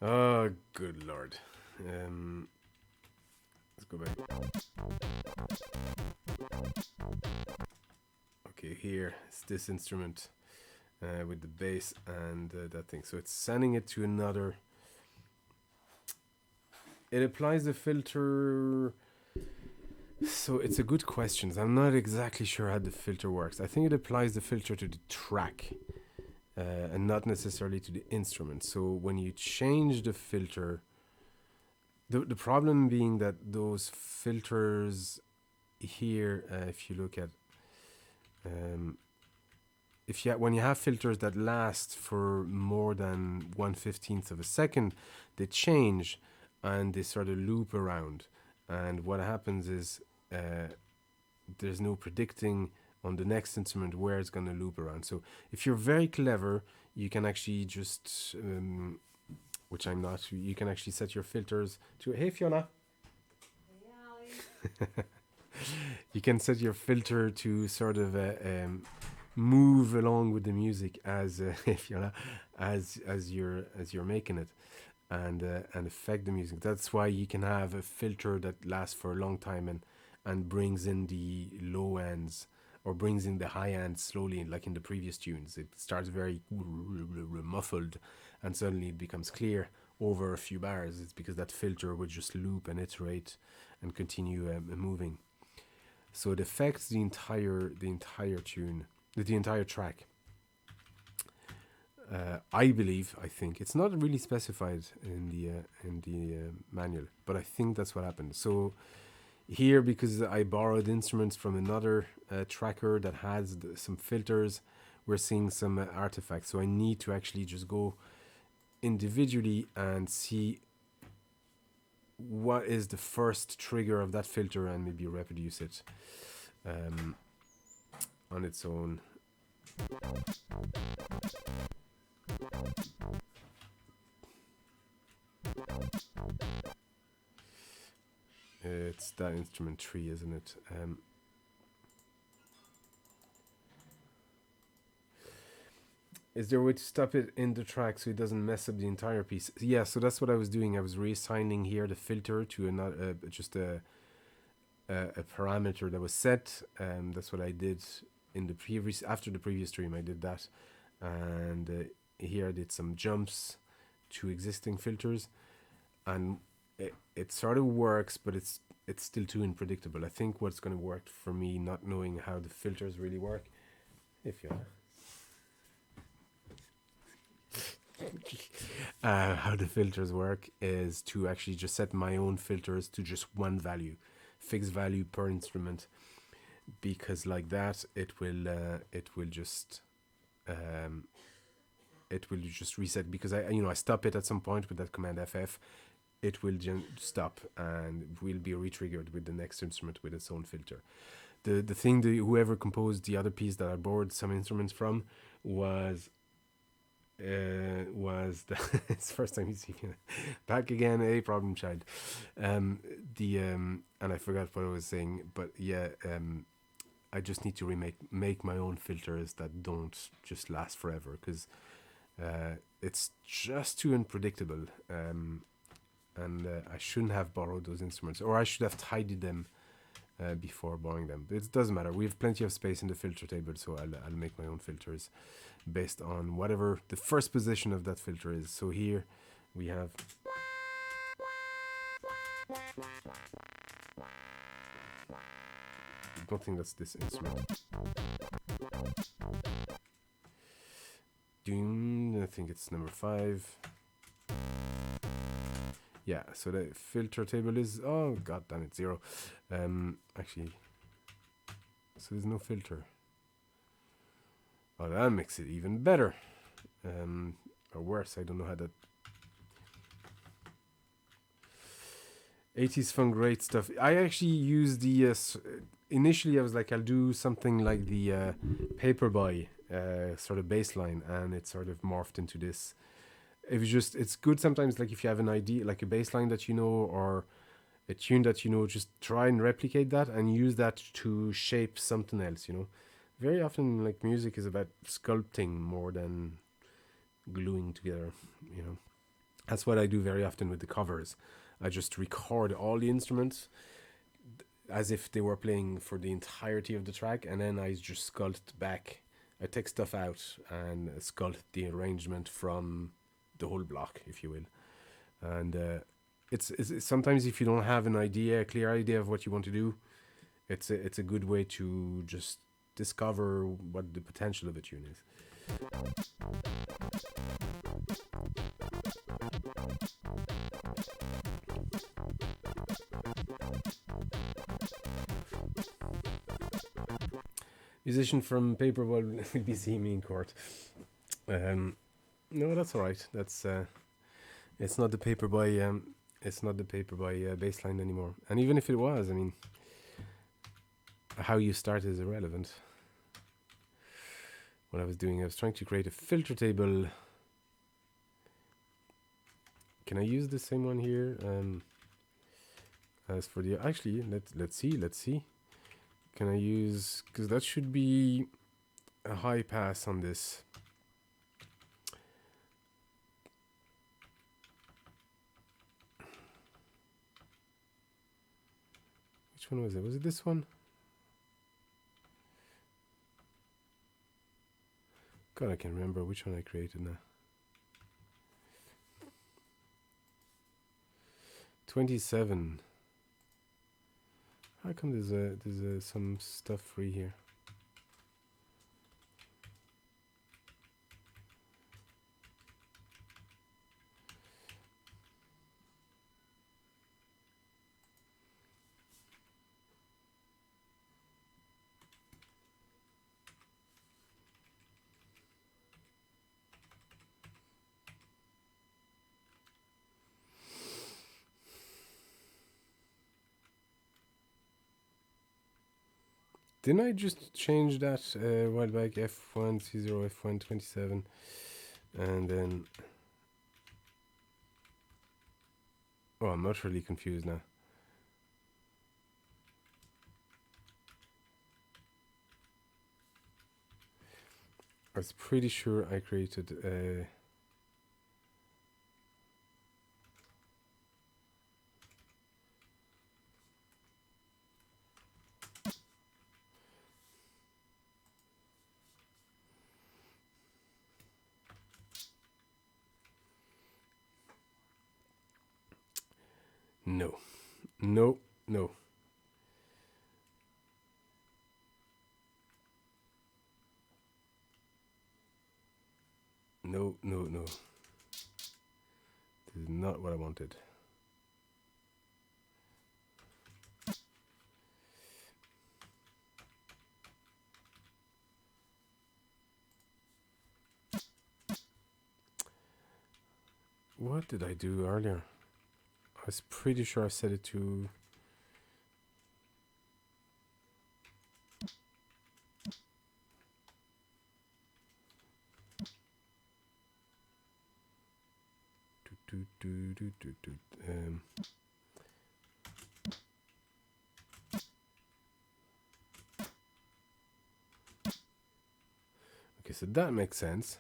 Oh, good lord. Let's go back. Okay, here it's this instrument with the bass and that thing. So it's sending it to another. It applies the filter. So it's a good question. I'm not exactly sure how the filter works. I think it applies the filter to the track. and not necessarily to the instrument. So when you change the filter, the problem being that those filters here, if you look at, um, if you when you have filters that last for more than 1/15 of a second, they change and they sort of loop around. And what happens is there's no predicting on the next instrument where it's going to loop around. So if you're very clever, you can actually just, which I'm not, you can actually set your filters to, hey Fiona, you can set your filter to sort of move along with the music as Fiona, as you're making it, and affect the music. That's why you can have a filter that lasts for a long time and brings in the low ends or brings in the high ends slowly, like in the previous tunes. It starts very muffled and suddenly it becomes clear over a few bars. It's because that filter would just loop and iterate and continue moving. So it affects the entire tune, the entire track. I think it's not really specified in the manual, but I think that's what happened. So here, because I borrowed instruments from another tracker that has some filters, we're seeing some artifacts. So I need to actually just go individually and see what is the first trigger of that filter and maybe reproduce it on its own. It's that instrument 3, isn't it? Is there a way to stop it in the track so it doesn't mess up the entire piece? Yeah, so that's what I was doing. I was reassigning here the filter to another, just a parameter that was set. That's what I did in the previous, after the previous stream. I did that, and here I did some jumps to existing filters, and it sort of works, but it's still too unpredictable. I think what's going to work for me, not knowing how the filters really work, if you how the filters work, is to actually just set my own filters to just one value, fixed value per instrument, because like that it will just reset, because I stop it at some point with that command FF. It will stop and will be re-triggered with the next instrument with its own filter. The thing that whoever composed the other piece that I borrowed some instruments from was it's the first time you see me back again, a problem child. And I forgot what I was saying, but yeah, I just need to make my own filters that don't just last forever, because it's just too unpredictable. And I shouldn't have borrowed those instruments, or I should have tidied them before borrowing them. But it doesn't matter. We have plenty of space in the filter table, so I'll make my own filters based on whatever the first position of that filter is. So here we have I don't think that's this instrument. I think it's number 5. Yeah, so the filter table is, oh god damn it, 0. Actually, so there's no filter. Oh, that makes it even better. Or worse, I don't know how that. 80s funk, great stuff. I actually used the initially I was like, I'll do something like the Paperboy sort of bass line, and it sort of morphed into this. It's good sometimes, like if you have an idea, like a bass line that you know, or a tune that you know, just try and replicate that and use that to shape something else, Very often, like, music is about sculpting more than gluing together, That's what I do very often with the covers. I just record all the instruments as if they were playing for the entirety of the track, and then I just sculpt back. I take stuff out and sculpt the arrangement from the whole block, if you will. And it's sometimes, if you don't have a clear idea of what you want to do, it's a good way to just discover what the potential of a tune is. Musician from Paperboy will be seeing me in court. No, that's all right. That's it's not the Paperboy. It's not the Paperboy bass line anymore. And even if it was, I mean, how you start is irrelevant. What I was doing, I was trying to create a filter table. Can I use the same one here? As for the actually, let's see. Can I use, because that should be a high pass on this. Which one was it? Was it this one? God, I can't remember which one I created now. 27. How come there's some stuff free here? Didn't I just change that a while back? F1, C0, F1, 27. And then... Oh, I'm utterly confused now. I was pretty sure I created... No. No. No. No, no, no. This is not what I wanted. What did I do earlier? I was pretty sure I set it to... Okay, so that makes sense.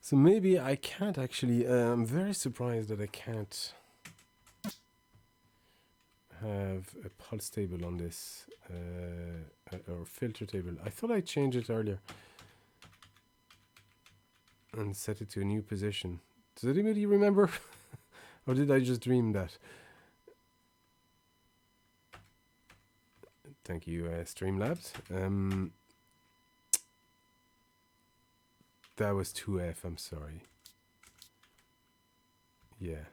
So maybe I can't actually... I'm very surprised that I can't have a pulse table on this, or filter table. I thought I changed it earlier and set it to a new position. Does anybody remember? Or did I just dream that? Thank you, Streamlabs. That was 2F, I'm sorry. Yeah.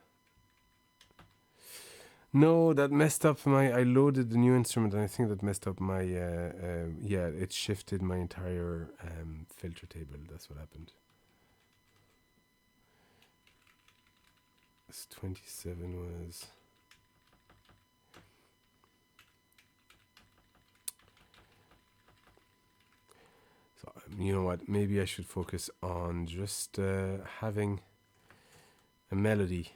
No, that messed up my... I loaded the new instrument and I think that messed up my... yeah, it shifted my entire filter table. That's what happened. This 27 was... So, you know what? Maybe I should focus on just having a melody.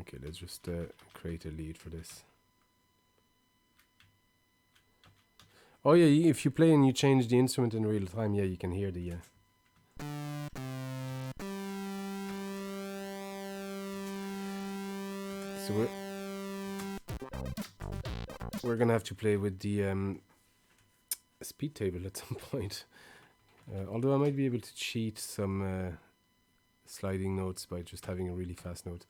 Okay, let's just create a lead for this. Oh yeah, if you play and you change the instrument in real time, yeah, you can hear the. So we're gonna have to play with the speed table at some point. Although I might be able to cheat some sliding notes by just having a really fast note.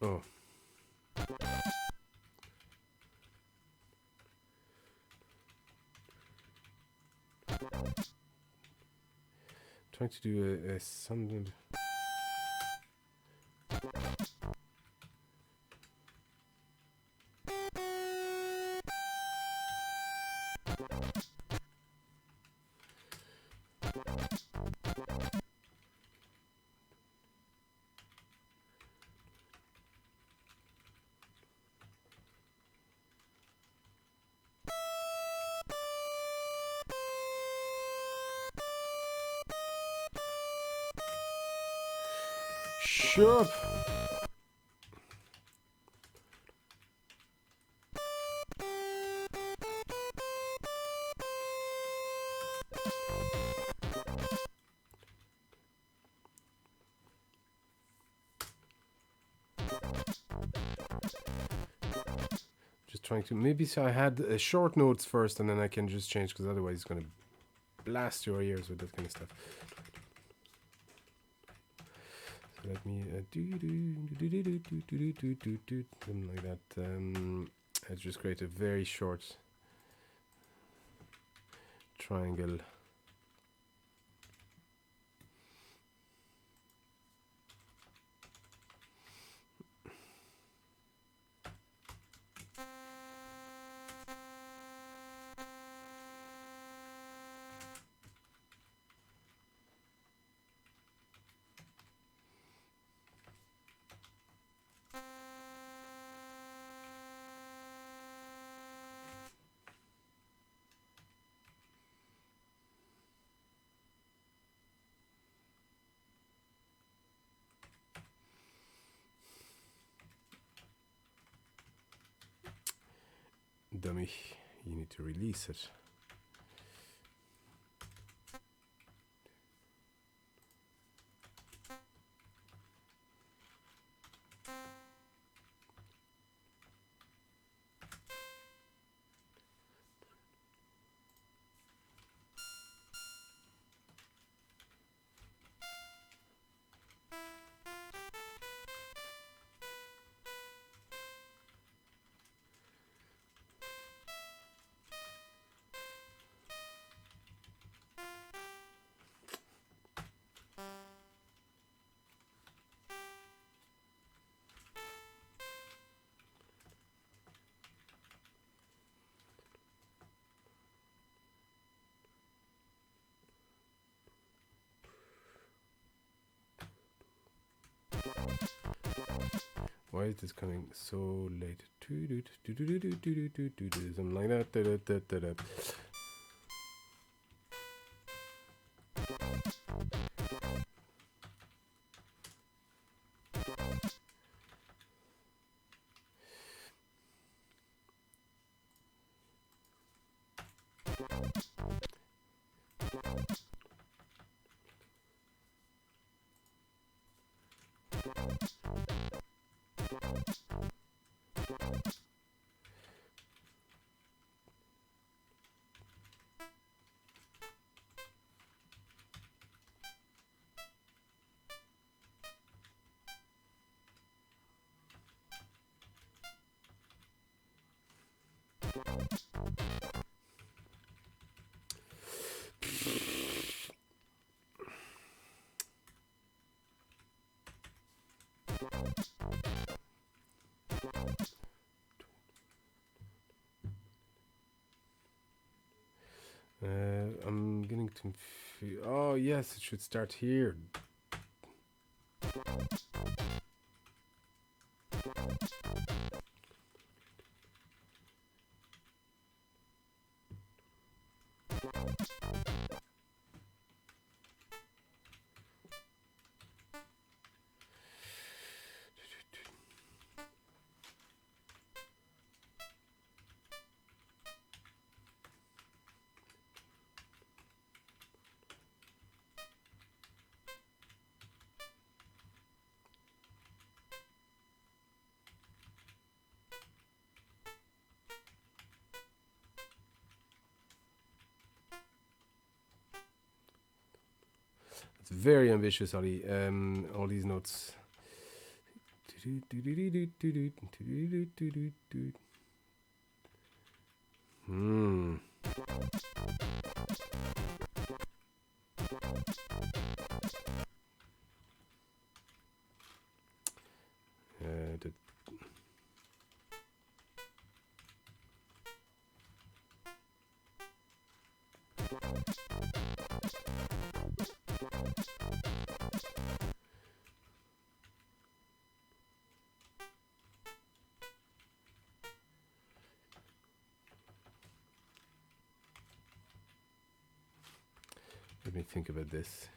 Oh. Trying to do a something. Shut up! Just trying to, maybe so I had short notes first and then I can just change, because otherwise it's going to blast your ears with that kind of stuff. So let me something like that. Let's just create a very short triangle. Dummy, you need to release it. Why is this coming so late? Something like that. I'm getting to. Oh yes, it should start here. It's very ambitious, Ollie. All these notes. Hmm. The Let me think about this.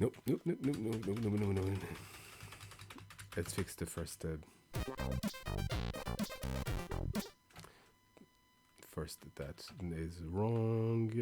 Nope, nope, nope, nope, nope, nope, nope, nope, nope. Let's fix the first. First, that is wrong.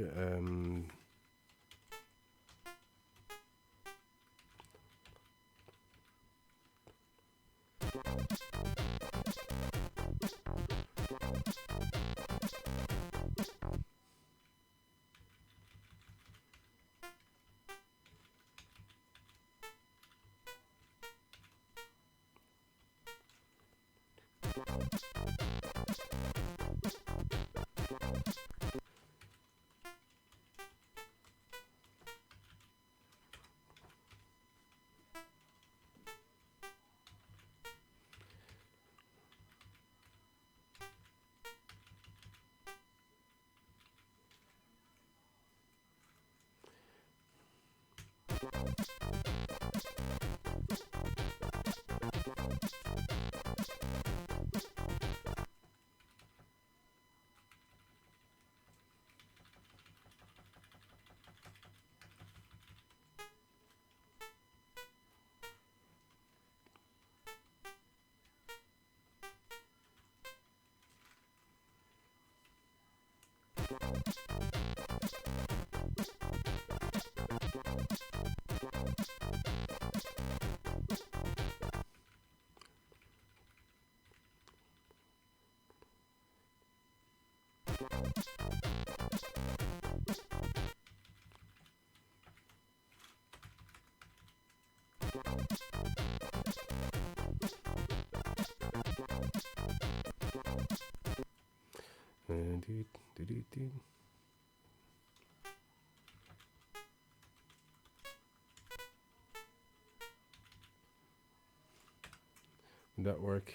Would that work?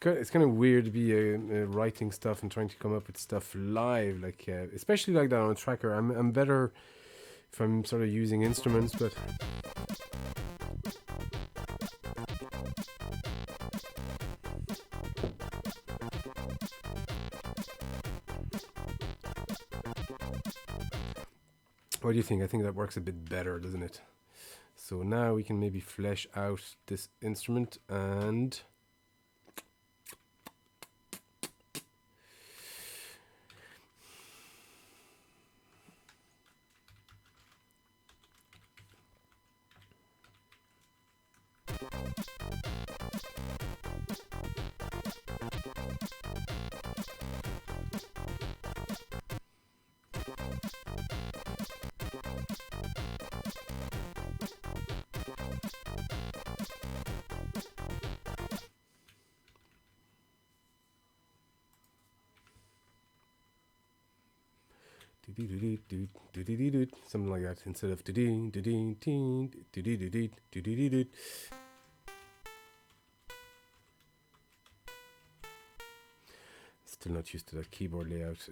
It's kind of weird to be writing stuff and trying to come up with stuff live, like especially like that on a tracker. I'm better if I'm sort of using instruments, but what do you think? I think that works a bit better, doesn't it? So now we can maybe flesh out this instrument and something like that instead of still not used to that keyboard layout.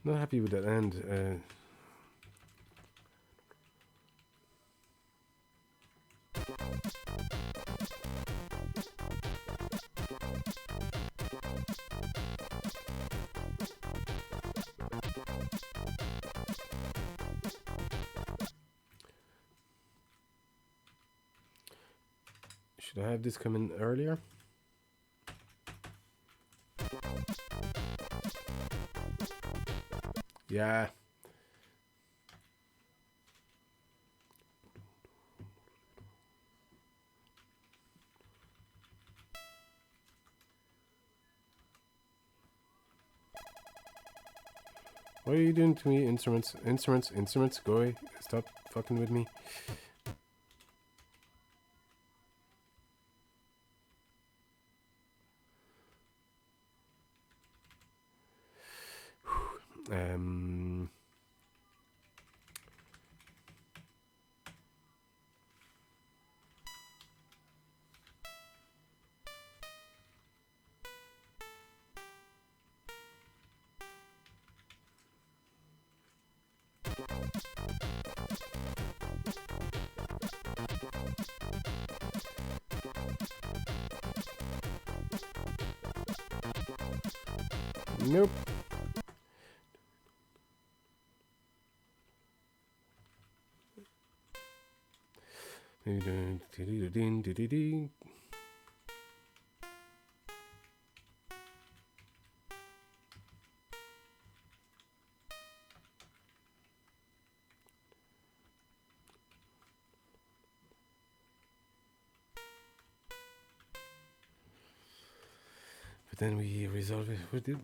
Not happy with that end. Should I have this come in earlier? Yeah. What are you doing to me? Instruments, instruments, instruments, go away. Stop fucking with me. Nope. But then we resolve it with it.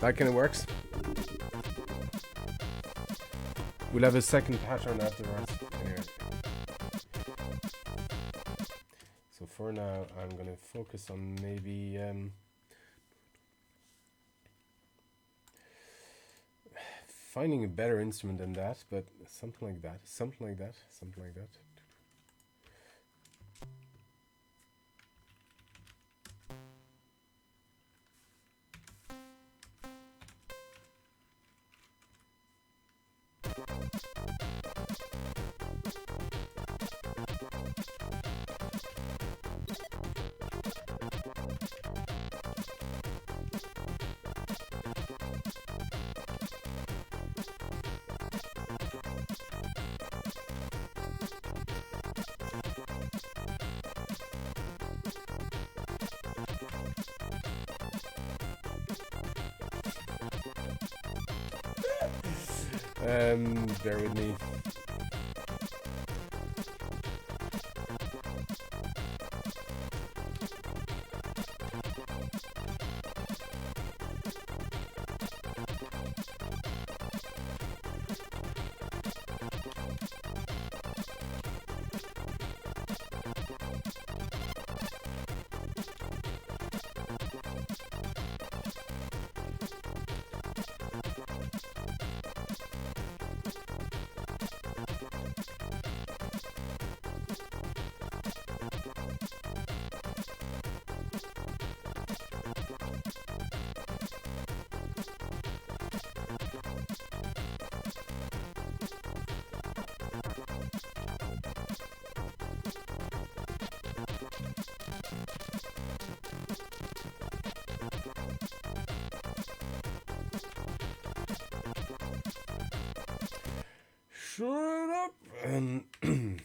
That kind of works. We'll have a second pattern afterwards. Anyway. So for now, I'm going to focus on maybe finding a better instrument than that, but something like that, something like that, something like that. Bear with me.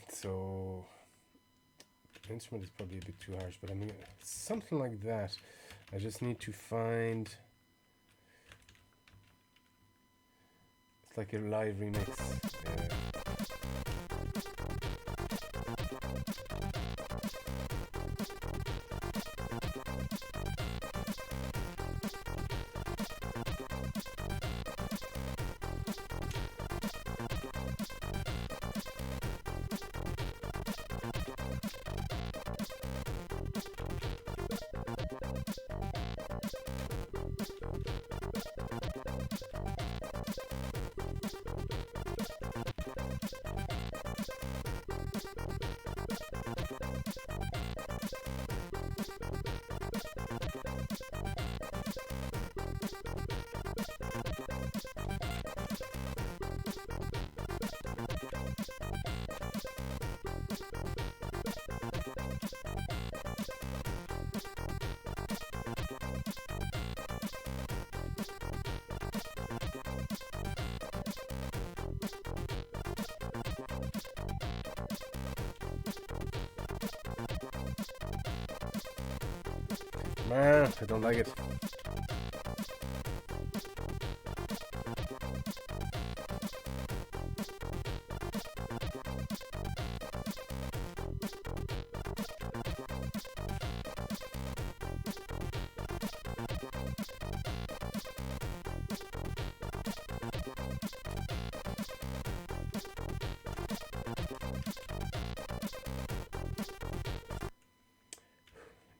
So the instrument is probably a bit too harsh, but I mean something like that. I just need to find. It's like a live remix. I don't like it.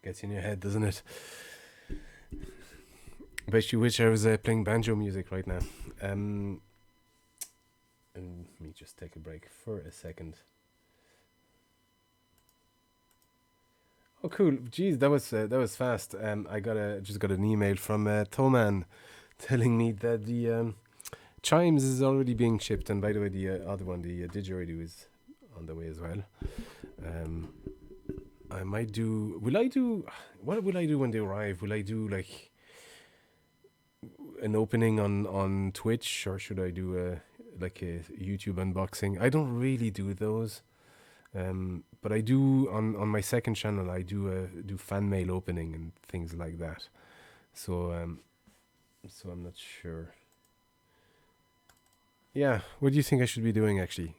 Gets in your head, doesn't it? Bet you wish I was playing banjo music right now. And let me just take a break for a second. Oh, cool! Jeez, that was fast. I just got an email from Thoman telling me that the chimes is already being shipped, and by the way, the other one, the didgeridoo, is on the way as well. I might do. Will I do? What will I do when they arrive? Will I do like an opening on Twitch, or should I do like a YouTube unboxing? I don't really do those, but I do on my second channel. I do fan mail opening and things like that. So I'm not sure. Yeah, what do you think I should be doing actually?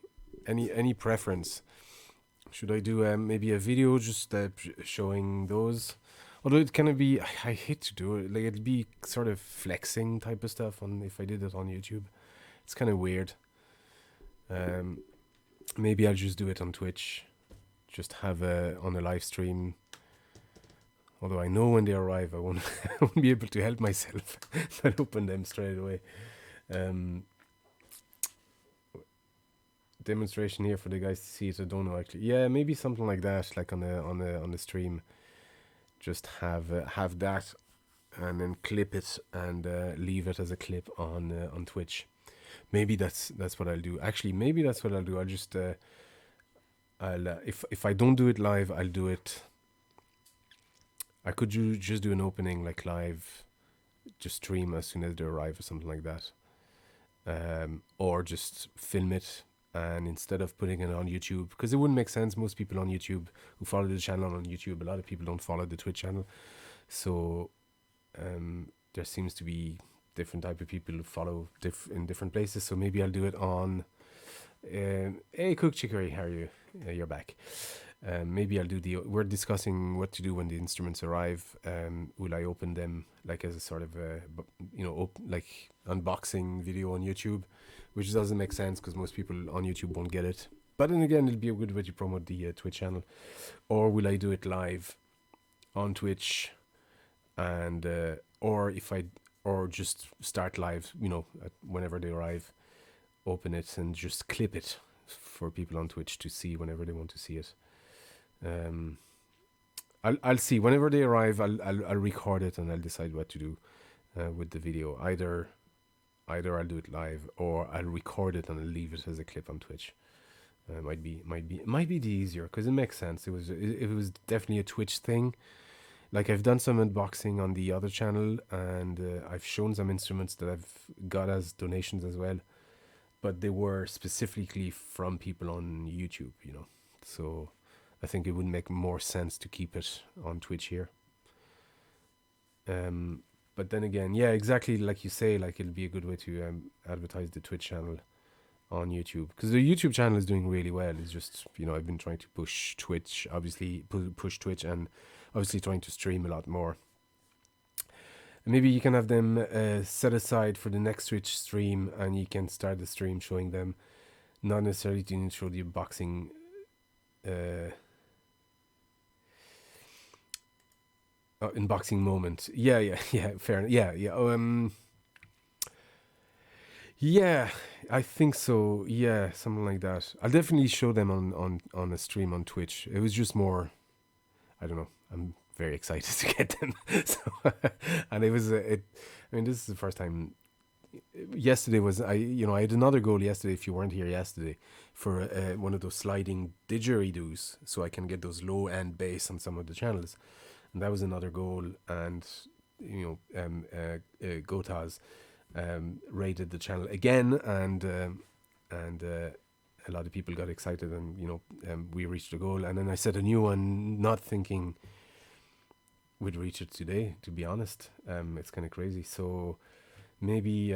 Any preference? Should I do maybe a video just showing those? Although it kind of be, I hate to do it. Like it'd be sort of flexing type of stuff on if I did it on YouTube. It's kind of weird. Maybe I'll just do it on Twitch. Just have on a live stream. Although I know when they arrive, I won't, I won't be able to help myself. I'll open them straight away. Demonstration here for the guys to see it. I don't know actually. Yeah, maybe something like that, like on the stream. Just have that, and then clip it and leave it as a clip on Twitch. Maybe that's what I'll do. Actually, maybe that's what I'll do. I'll just if I don't do it live, I'll do it. I could just do an opening like live, just stream as soon as they arrive or something like that, or just film it. And instead of putting it on YouTube, because it wouldn't make sense, most people on YouTube who follow the channel on YouTube, a lot of people don't follow the Twitch channel. So there seems to be different type of people who follow in different places. So maybe I'll do it on... hey, Cook Chicory, how are you? You're back. Maybe I'll do we're discussing what to do when the instruments arrive. Will I open them like as a sort of like unboxing video on YouTube, which doesn't make sense because most people on YouTube won't get it. But then again, it'll be a good way to promote the Twitch channel. Or will I do it live on Twitch, and or just start live, whenever they arrive, open it and just clip it for people on Twitch to see whenever they want to see it. I'll see whenever they arrive. I'll record it and I'll decide what to do with the video. Either I'll do it live or I'll record it and I'll leave it as a clip on Twitch. Might be the easier because it makes sense. It was definitely a Twitch thing. Like I've done some unboxing on the other channel and I've shown some instruments that I've got as donations as well. but they were specifically from people on YouTube, you know. So I think it would make more sense to keep it on Twitch here. But then again, yeah, exactly like you say, like it'll be a good way to advertise the Twitch channel on YouTube, because the YouTube channel is doing really well. It's just, you know, I've been trying to push Twitch, obviously push Twitch, and obviously trying to stream a lot more. And maybe you can have them set aside for the next Twitch stream, and you can start the stream showing them, not necessarily to show the unboxing. Unboxing moment. Yeah. Fair enough. Yeah. Yeah, I think so. Yeah, something like that. I'll definitely show them on a stream on Twitch. It was just more, I don't know. I'm very excited to get them. So, and it was it. I mean, this is the first time. Yesterday was I had another goal yesterday. If you weren't here yesterday, for one of those sliding didgeridoos, so I can get those low end bass on some of the channels, and that was another goal. And Gotaz rated the channel again, and a lot of people got excited, and we reached the goal. And then I set a new one, not thinking we'd reach it today. To be honest, it's kind of crazy. So maybe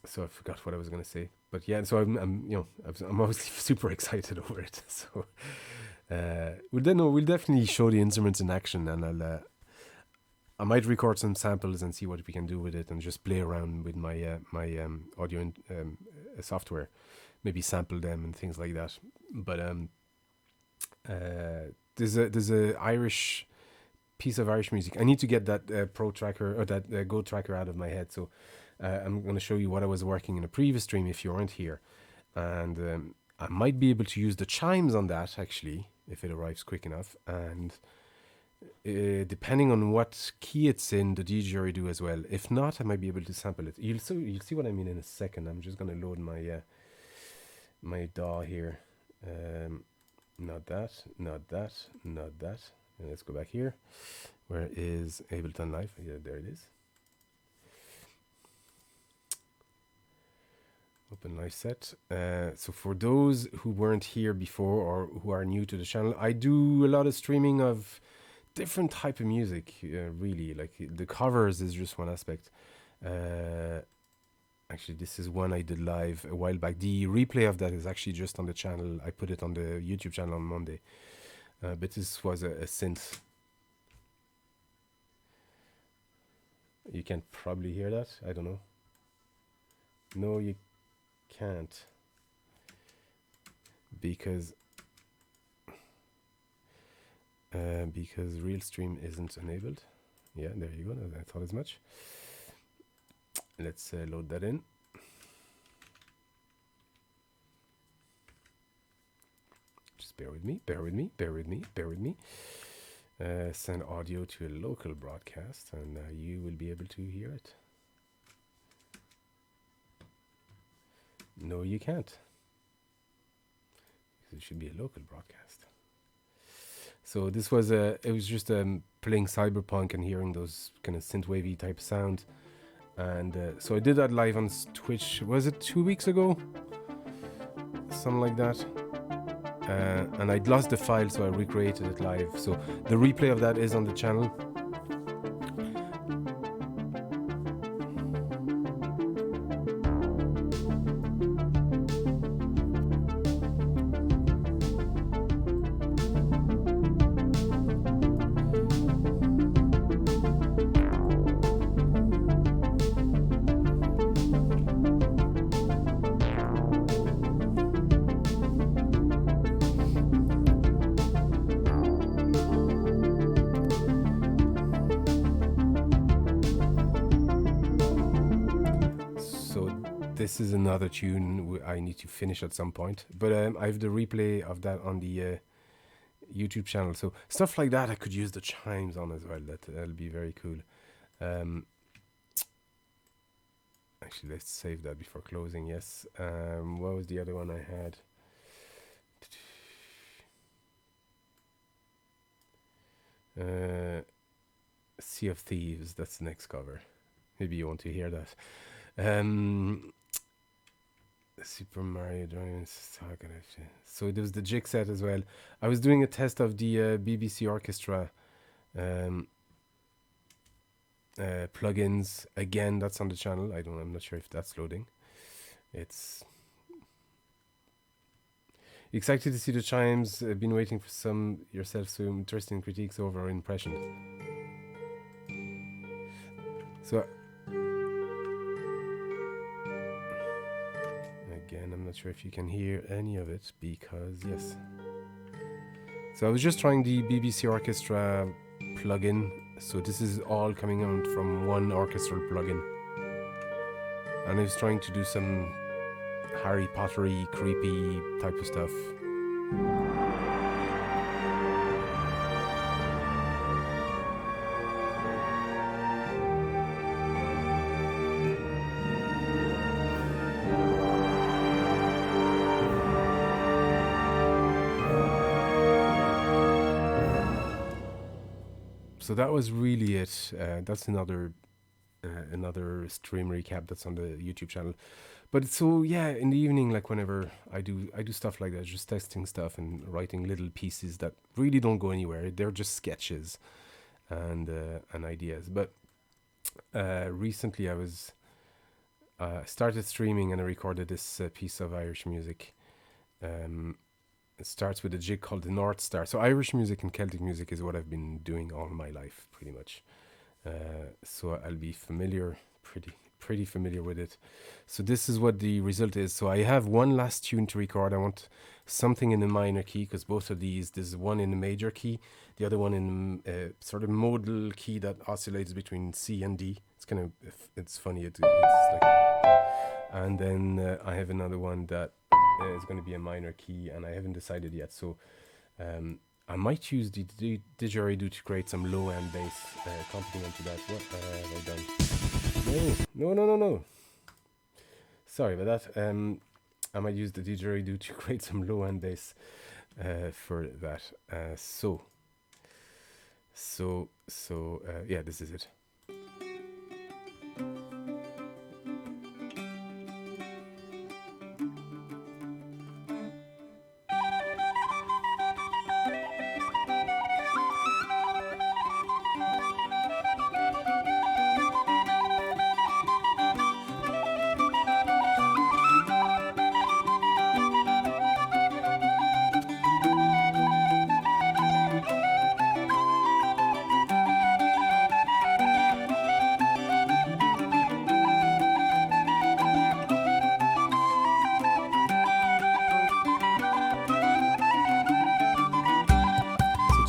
so I forgot what I was going to say, but yeah. So I'm obviously super excited over it. So we'll definitely show the instruments in action, and I might record some samples and see what we can do with it, and just play around with my audio software, maybe sample them and things like that. But there's a Irish piece of Irish music. I need to get that Pro Tracker, or that Go Tracker, out of my head. So I'm going to show you what I was working in a previous stream if you weren't here, and I might be able to use the chimes on that actually if it arrives quick enough, and depending on what key it's in, the didgeridoo as well. If not, I might be able to sample it. You'll see what I mean in a second. I'm just going to load my my DAW here. Not that. Let's go back here. Where is Ableton Live? Yeah, there it is. Open live set. So for those who weren't here before, or who are new to the channel, I do a lot of streaming of different type of music. Really, like the covers is just one aspect. Actually, this is one I did live a while back. The replay of that is actually just on the channel. I put it on the YouTube channel on Monday. But this was a synth. You can probably hear that. I don't know. No, you can't, because real stream isn't enabled. Yeah, there you go. I thought as much. Let's load that in. Just bear with me. Send audio to a local broadcast, and you will be able to hear it. No, you can't. It should be a local broadcast. So this was it was just playing Cyberpunk and hearing those kind of synthwavy type sound, and so I did that live on Twitch. Was it 2 weeks ago? Something like that. And I'd lost the file, so I recreated it live. So the replay of that is on the channel. This is another tune I need to finish at some point, but I have the replay of that on the YouTube channel. So stuff like that I could use the chimes on as well. That'll be very cool. Actually, let's save that before closing. Yes. What was the other one I had? Sea of Thieves. That's the next cover. Maybe you want to hear that. Super Mario Drawing Saga. So there was the jig set as well. I was doing a test of the BBC Orchestra um, plugins. Again, that's on the channel. I'm not sure if that's loading. It's excited to see the chimes. Been waiting for some yourself. So interesting critiques over our impression. So again, I'm not sure if you can hear any of it because yes. So I was just trying the BBC Orchestra plugin. So this is all coming out from one orchestral plugin. And I was trying to do some Harry Pottery, creepy type of stuff. So that was really it. That's another stream recap that's on the YouTube channel. But so yeah, in the evening, like whenever I do stuff like that, just testing stuff and writing little pieces that really don't go anywhere. They're just sketches and ideas. But recently I was started streaming and I recorded this piece of Irish music. It starts with a jig called the North Star. So Irish music and Celtic music is what I've been doing all my life, pretty much. So I'll be pretty familiar with it. So this is what the result is. So I have one last tune to record. I want something in the minor key because both of these, there's one in the major key, the other one in sort of modal key that oscillates between C and D. It's funny. It's like, and then I have another one that is going to be a minor key, and I haven't decided yet. So I might use the didgeridoo to create some low-end bass accompaniment to that. What have I done? No. Sorry about that. I might use the didgeridoo to create some low-end bass for that. Yeah, this is it.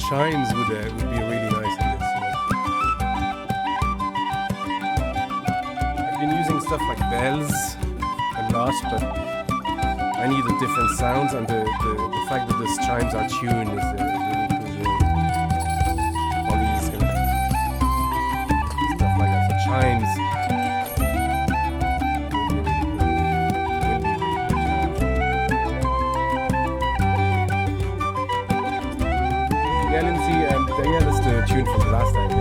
Chimes would be really nice in this. I've been using stuff like bells a lot, but I needed different sounds, and the fact that these chimes are tuned is really cool. All these kind of stuff like that. So chimes. Yeah, Lindsay, yeah, that's the tune from the last time, yeah.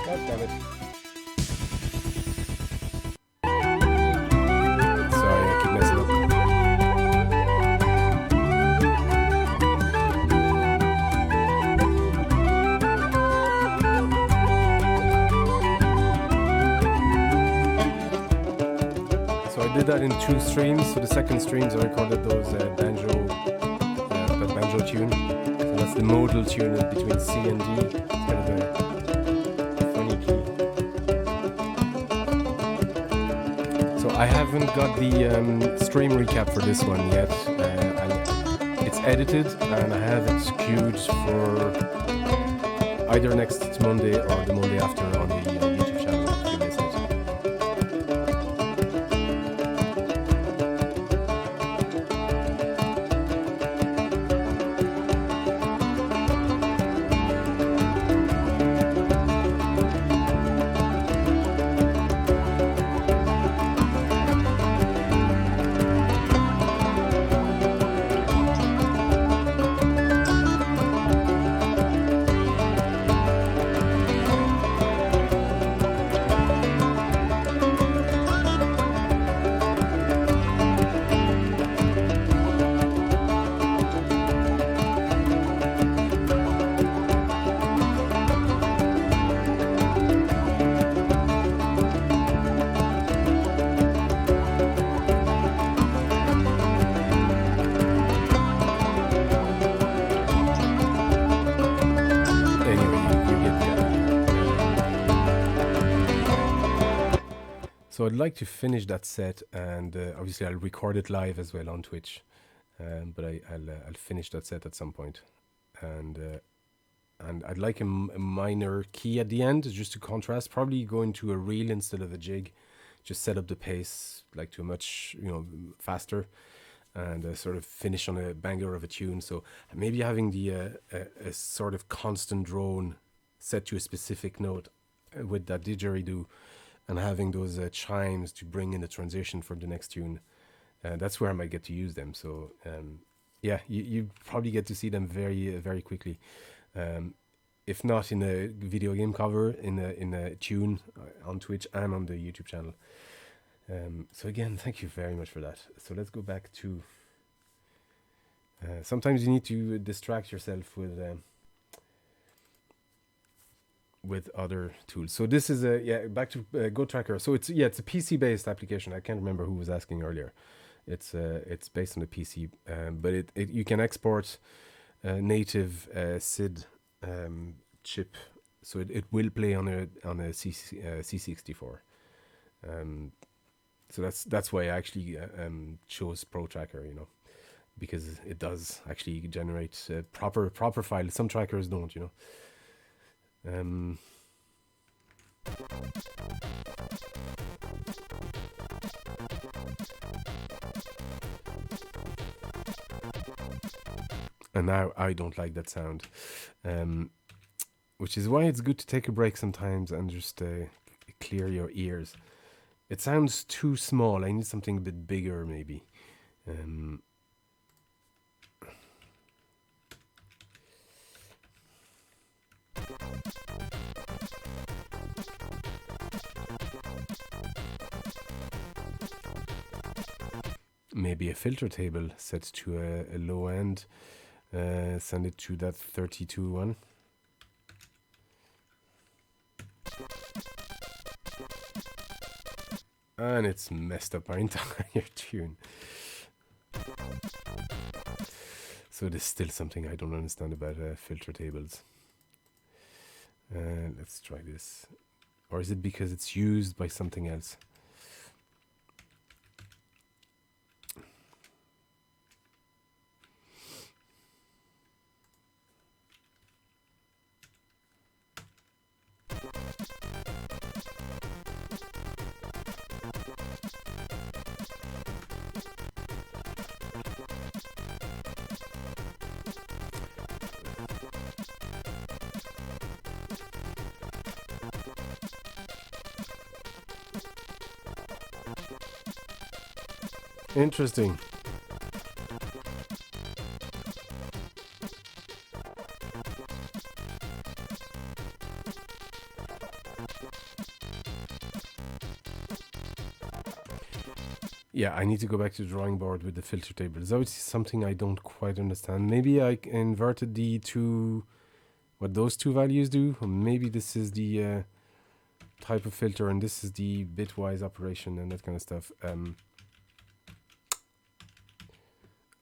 God damn it. Sorry, I keep messing up. I did that in 2 streams. So the second streams I recorded those that banjo tune. So that's the modal tune between C and D. It's kind of a funny key. So I haven't got the stream recap for this one yet. It's edited and I have it queued for either next Monday or the Monday after on the YouTube channel if you missed it. I'd like to finish that set, and obviously I'll record it live as well on Twitch. But I'll finish that set at some point, and I'd like a minor key at the end just to contrast. Probably go into a reel instead of a jig, just set up the pace like to a much faster, and sort of finish on a banger of a tune. So maybe having the a sort of constant drone set to a specific note with that didgeridoo, and having those chimes to bring in the transition for the next tune. That's where I might get to use them. So yeah, you probably get to see them very quickly. If not in a video game cover, in a tune on Twitch and on the YouTube channel. So again, thank you very much for that. So let's go back to. Sometimes you need to distract yourself with other tools. So this is back to Go Tracker. So it's a PC based application. I can't remember who was asking earlier. It's based on the PC, but it you can export native SID chip, so it will play on a C64. So that's why I actually chose Pro Tracker, because it does actually generate proper files. Some trackers don't, And now I don't like that sound, which is why it's good to take a break sometimes and just clear your ears. It sounds too small. I need something a bit bigger, maybe. Maybe a filter table set to a low end. Send it to that 32 one. And it's messed up my entire tune. So there's still something I don't understand about filter tables. Let's try this. Or is it because it's used by something else? Interesting. Yeah, I need to go back to the drawing board with the filter table. It's obviously something I don't quite understand. Maybe I inverted the two, what those two values do. Or maybe this is the type of filter and this is the bitwise operation and that kind of stuff.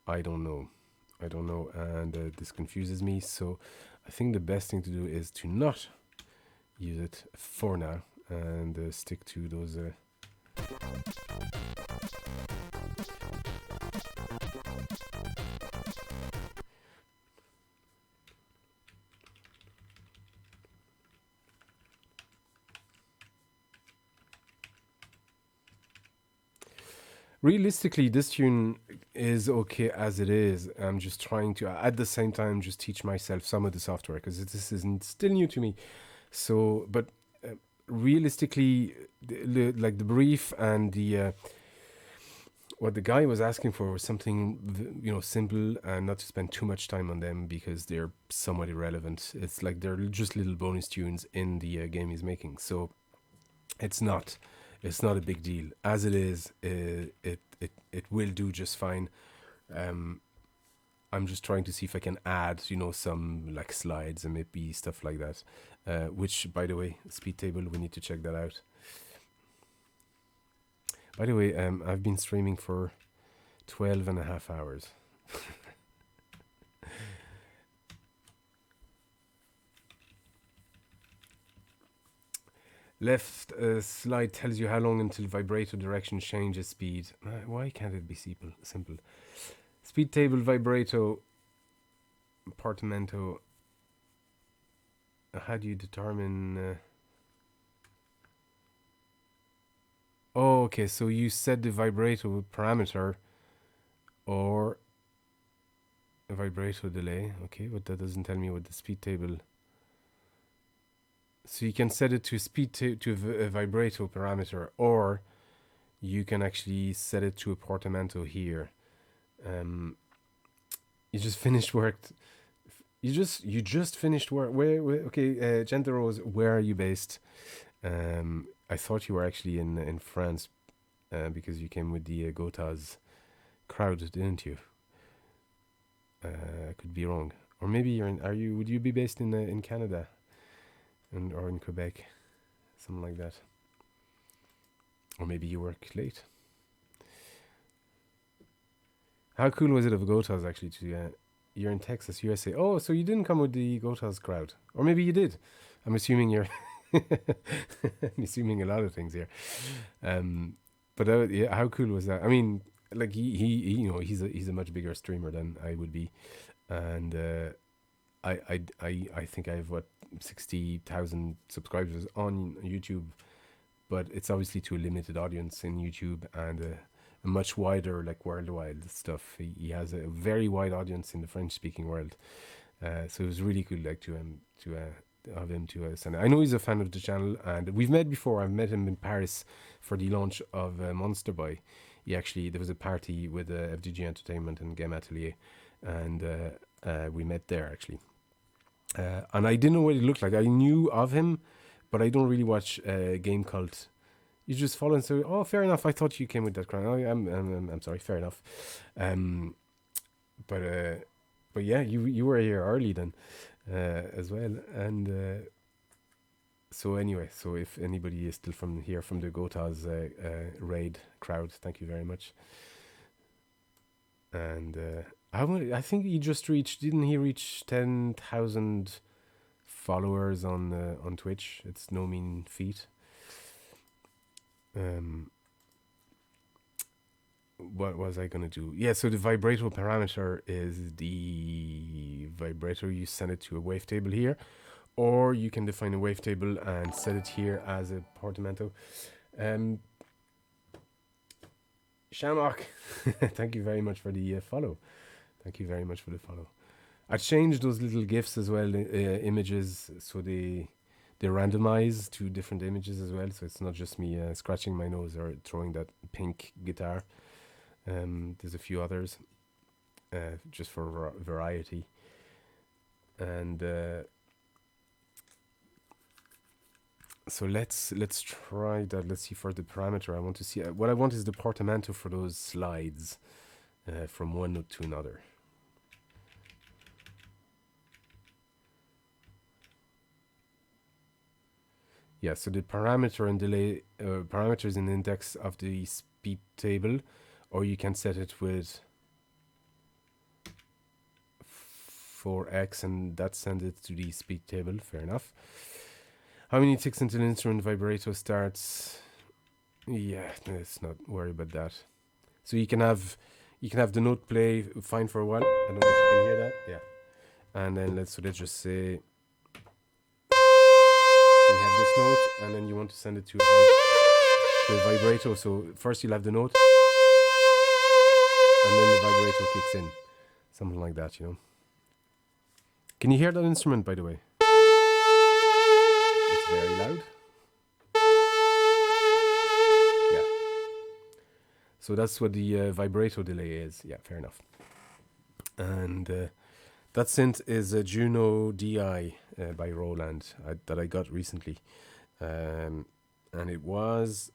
I don't know, and this confuses me. So I think the best thing to do is to not use it for now and stick to those. Realistically, this tune is okay as it is. I'm just trying to, at the same time, just teach myself some of the software because this isn't still new to me. So, but realistically, like the brief and the what the guy was asking for was something simple and not to spend too much time on them because they're somewhat irrelevant. It's like they're just little bonus tunes in the game he's making. So it's not a big deal as it is. It will do just fine. I'm just trying to see if I can add some like slides and maybe stuff like that, which, by the way, speed table, we need to check that out. By the way, I've been streaming for 12 and a half hours. Left slide tells you how long until vibrato direction changes speed. Why can't it be simple? Speed table, vibrato, portamento. How do you determine... Oh, okay, so you set the vibrato parameter or a vibrato delay. Okay, but that doesn't tell me what the speed table... So you can set it to a vibrato parameter, or you can actually set it to a portamento here. You just finished work. You just finished work. Where okay, Gentle Rose, where are you based? I thought you were actually in France, because you came with the Gotas crowd, didn't you? I could be wrong, or maybe you're in. Would you be based in Canada, or in Quebec, something like that? Or maybe you work late. How cool was it of Gotas actually to? You're in Texas, USA. Oh, so you didn't come with the Gotas crowd, or maybe you did. I'm assuming you're. I'm assuming a lot of things here. But yeah, how cool was that? I mean, like he's a much bigger streamer than I would be, and I think I have 60,000 subscribers on YouTube, but it's obviously to a limited audience in YouTube and a much wider, like, worldwide stuff. He has a very wide audience in the French-speaking world, so it was really cool, like, to have him to send. I know he's a fan of the channel, and we've met before. I've met him in Paris for the launch of Monster Boy. There was a party with FDG Entertainment and Game Atelier, and we met there actually. And I didn't know what he looked like. I knew of him, but I don't really watch Game Cult. You just follow and say, "Oh, fair enough. I thought you came with that crown." Oh, I'm sorry. Fair enough. But yeah, you were here early then, as well. And so anyway, so if anybody is still from the Gotas raid crowd, thank you very much. And I think he just reached. Didn't he reach 10,000 followers on Twitch? It's no mean feat. What was I gonna do? Yeah, so the vibrato parameter is the vibrato. You send it to a wavetable here, or you can define a wavetable and set it here as a portamento. Shamrock, thank you very much for the follow. Thank you very much for the follow. I changed those little GIFs as well, images, so they randomize to different images as well. So it's not just me scratching my nose or throwing that pink guitar. There's a few others, just for variety. And so let's try that. Let's see for the parameter. I want to see what I want is the portamento for those slides from one note to another. Yeah, so the parameter and delay parameters in the index of the speed table, or you can set it with 4x and that sends it to the speed table. Fair enough. How many ticks until instrument vibrato starts? Yeah, let's not worry about that. So you can have the note play fine for a while. I don't know if you can hear that. Yeah. And then let's just say we have this note, and then you want to send it to a vibrato. So first you'll have the note, and then the vibrato kicks in. Something like that, you know. Can you hear that instrument, by the way? It's very loud. Yeah. So that's what the vibrato delay is. Yeah, fair enough. And that synth is a Juno DI by Roland that I got recently. And it was...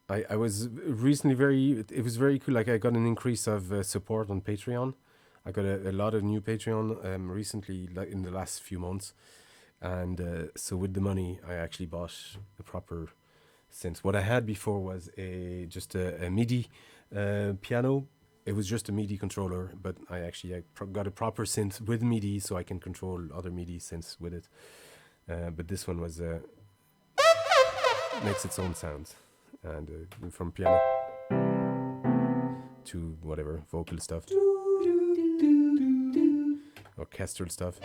I was recently it was very cool. Like, I got an increase of support on Patreon. I got a lot of new Patreon recently, like in the last few months. And so with the money, I actually bought a proper synth. What I had before was just a MIDI piano. It was just a MIDI controller, but I got a proper synth with MIDI, so I can control other MIDI synths with it. But this one was... makes its own sounds, and from piano to whatever vocal stuff, orchestral stuff.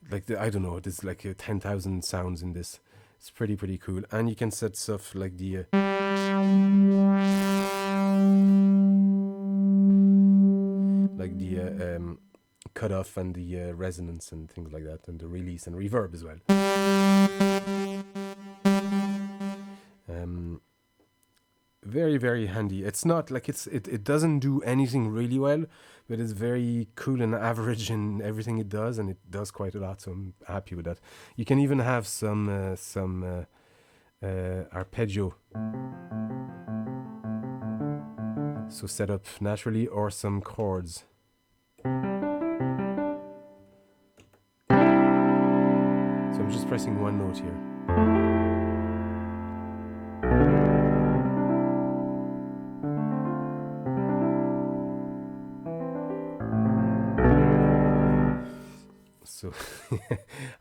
Like I don't know, there's like 10,000 sounds in this. It's pretty cool, and you can set stuff like the cutoff and the resonance and things like that, and the release and reverb as well. Very handy. It's not like it doesn't do anything really well, but it's very cool and average in everything it does, and it does quite a lot, so I'm happy with that. You can even have some arpeggio, so set up naturally, or some chords. So I'm just pressing one note here. So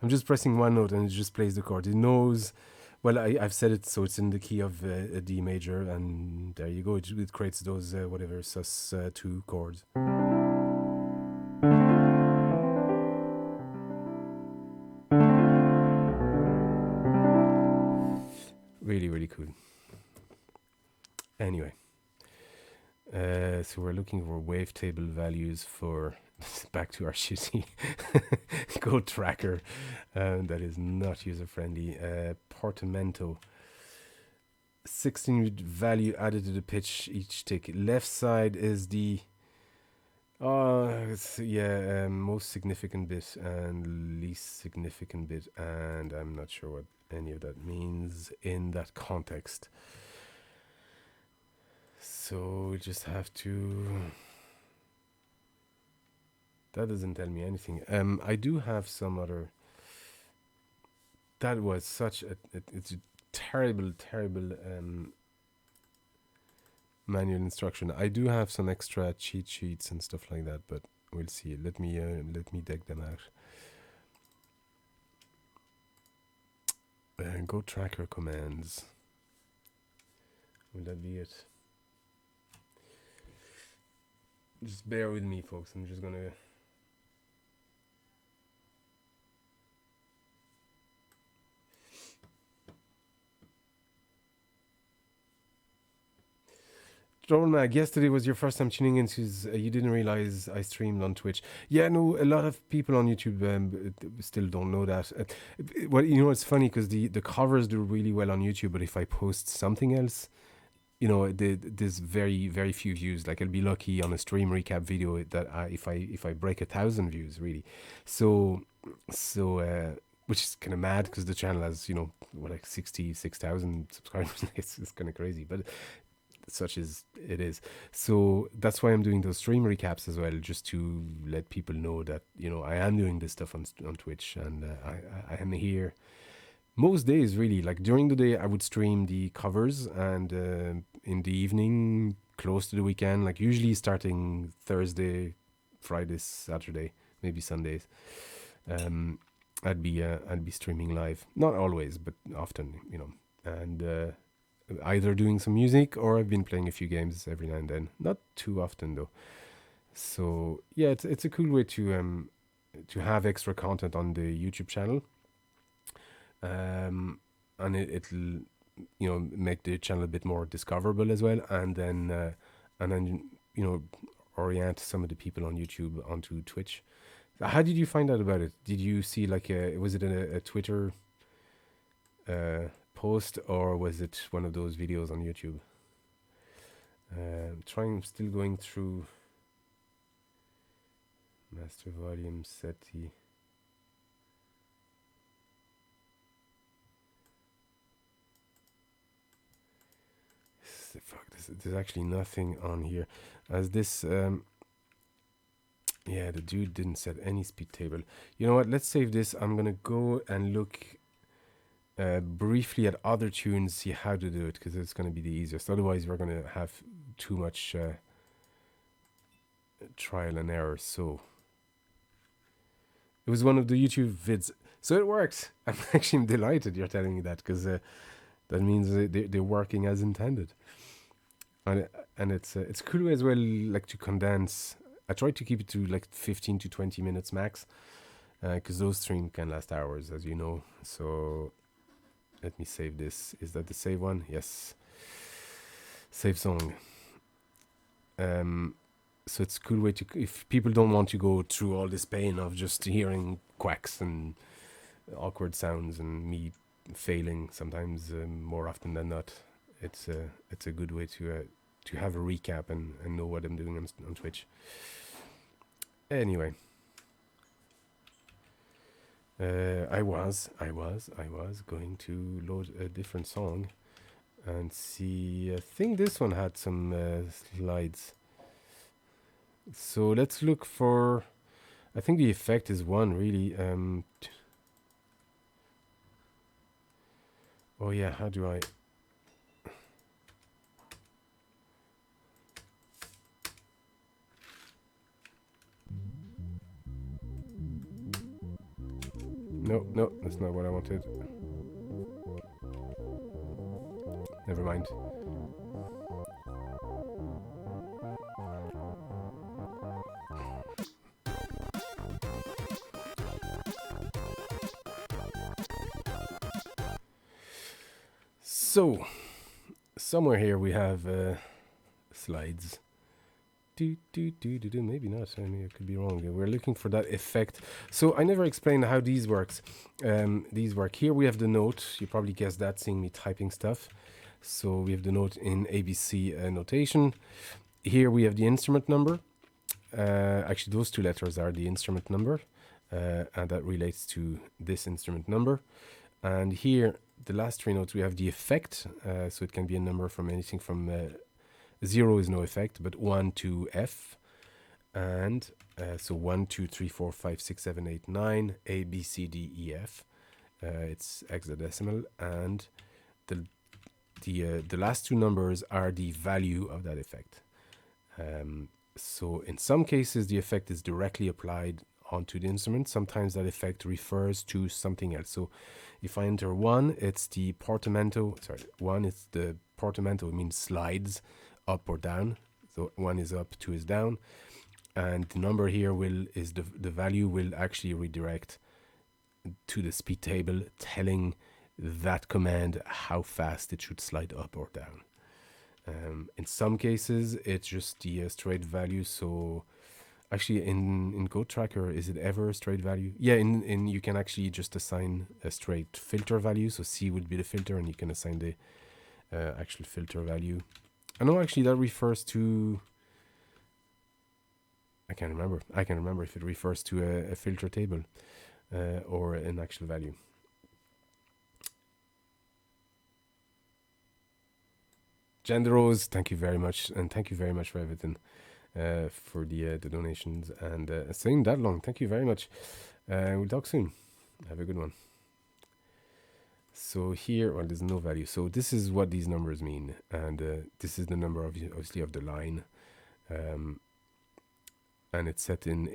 I'm just pressing one note and it just plays the chord. It knows, well, I've set it so it's in the key of a D major, and there you go. It creates those whatever sus2 chords. Really cool. Anyway, so we're looking for wavetable values for back to our shitty code tracker that is not user friendly. Portamento, 16 value added to the pitch each tick. Left side is the most significant bit and least significant bit, and I'm not sure what any of that means in that context. So we just have to. That doesn't tell me anything. I do have some other. That was such it's a terrible manual instruction. I do have some extra cheat sheets and stuff like that, but we'll see. Let me dig them out. Go tracker commands. Will that be it? Just bear with me, folks. I'm just gonna. Mag, yesterday was your first time tuning in, because you didn't realize I streamed on Twitch. Yeah, no, a lot of people on YouTube still don't know that. Well, you know, it's funny because the covers do really well on YouTube, but if I post something else, you know, there's very few views. Like I'll be lucky on a stream recap video that if I break 1,000 views, really. So which is kind of mad because the channel has, you know, like 66,000 subscribers. It's kind of crazy, but such as it is. So that's why I'm doing those stream recaps as well, just to let people know that, you know, I am doing this stuff on Twitch, and I am here most days, really. Like during the day I would stream the covers, and in the evening close to the weekend, like usually starting Thursday, Friday, Saturday, maybe Sundays, I'd be streaming live. Not always, but often, you know, and either doing some music, or I've been playing a few games every now and then. Not too often though. So yeah, it's a cool way to have extra content on the YouTube channel, and it'll, you know, make the channel a bit more discoverable as well, and then you know, orient some of the people on YouTube onto Twitch. How did you find out about it? Did you see like was it a Twitter post, or was it one of those videos on YouTube? Still going through master volume SETI. Fuck, there's actually nothing on here. As this, yeah, the dude didn't set any speed table. You know what? Let's save this. I'm gonna go and look briefly at other tunes, see how to do it, because it's going to be the easiest. Otherwise we're going to have too much trial and error. So it was one of the YouTube vids. So it works. I'm actually delighted you're telling me that, because that means they're working as intended. And it's cool as well, like, to condense. I try to keep it to like 15 to 20 minutes max, because those streams can last hours, as you know. So let me save this. Is that the save one? Yes. Save song. So it's a cool way to, if people don't want to go through all this pain of just hearing quacks and awkward sounds and me failing sometimes, more often than not, it's a good way to have a recap and know what I'm doing on Twitch. Anyway, I was going to load a different song and see. I think this one had some slides. So let's look for. I think the effect is one, really. Oh yeah, how do I? No, that's not what I wanted. Never mind. So, somewhere here we have slides. Maybe not. I mean, I could be wrong. We're looking for that effect. So I never explained how these works. These work. Here we have the note. You probably guessed that, seeing me typing stuff. So we have the note in ABC notation. Here we have the instrument number. Actually, those two letters are the instrument number, and that relates to this instrument number. And here, the last three notes, we have the effect. So it can be a number from anything from 0 is no effect, but 1 to F. And so 1, 2, 3, 4, 5, 6, 7, 8, 9, A, B, C, D, E, F. It's hexadecimal. And the last two numbers are the value of that effect. So in some cases, the effect is directly applied onto the instrument. Sometimes that effect refers to something else. So if I enter 1, it's the portamento. Sorry, 1 is the portamento. It means slides up or down. So 1 is up, 2 is down. And the number here is the value will actually redirect to the speed table, telling that command how fast it should slide up or down. In some cases, it's just the straight value. So actually in Go Tracker, is it ever a straight value? Yeah, in you can actually just assign a straight filter value. So C would be the filter, and you can assign the actual filter value. I know actually that refers to. I can't remember. I can remember if it refers to a filter table or an actual value. Genderos, thank you very much, and thank you very much for everything, for the donations and staying that long. Thank you very much. We'll talk soon. Have a good one. So here, well, there's no value. So this is what these numbers mean, and this is the number obviously of the line, and it's set in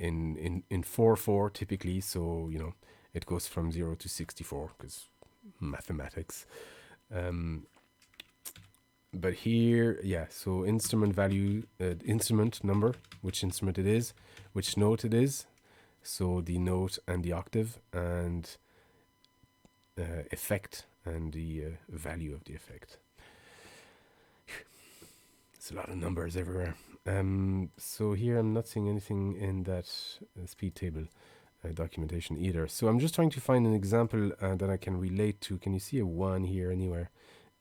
4/4 typically. So you know it goes from 0 to 64 because mathematics. But here, yeah, so instrument value, instrument number, which instrument it is, which note it is, so the note and the octave, and effect and the value of the effect. It's a lot of numbers everywhere. So here I'm not seeing anything in that speed table documentation either. So I'm just trying to find an example that I can relate to. Can you see a 1 here anywhere?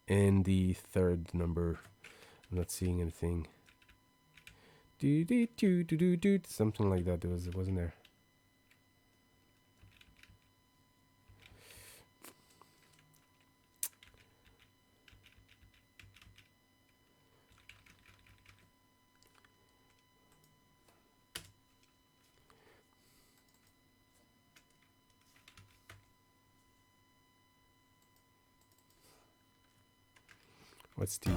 In the third number, I'm not seeing anything. Something like that. It wasn't there. What's the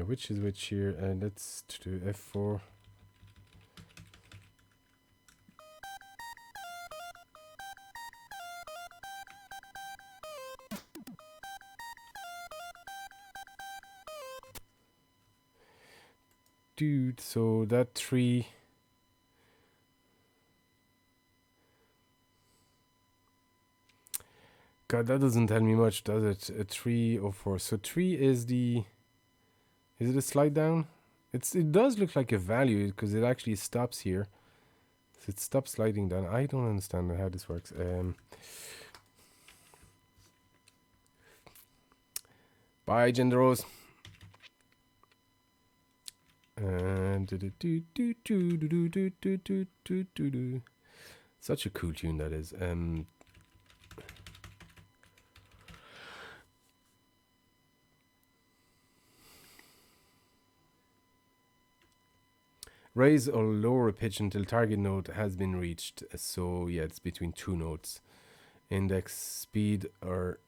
which is which here? Let's do F4. Dude, so that 3. God, that doesn't tell me much, does it? A 3 or 4. So 3 is the. Is it a slide down? It does look like a value because it actually stops here. So it stops sliding down. I don't understand how this works. Bye, Gender Rose. Such a cool tune that is. Raise or lower a pitch until target note has been reached. So yeah, it's between 2 notes. Index speed or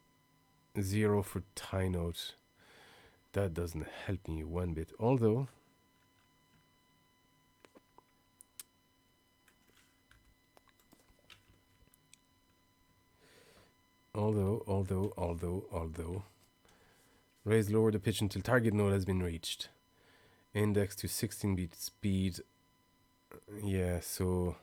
0 for tie note. That doesn't help me one bit. Although raise lower the pitch until target note has been reached. Index to 16-beat speed. Yeah, so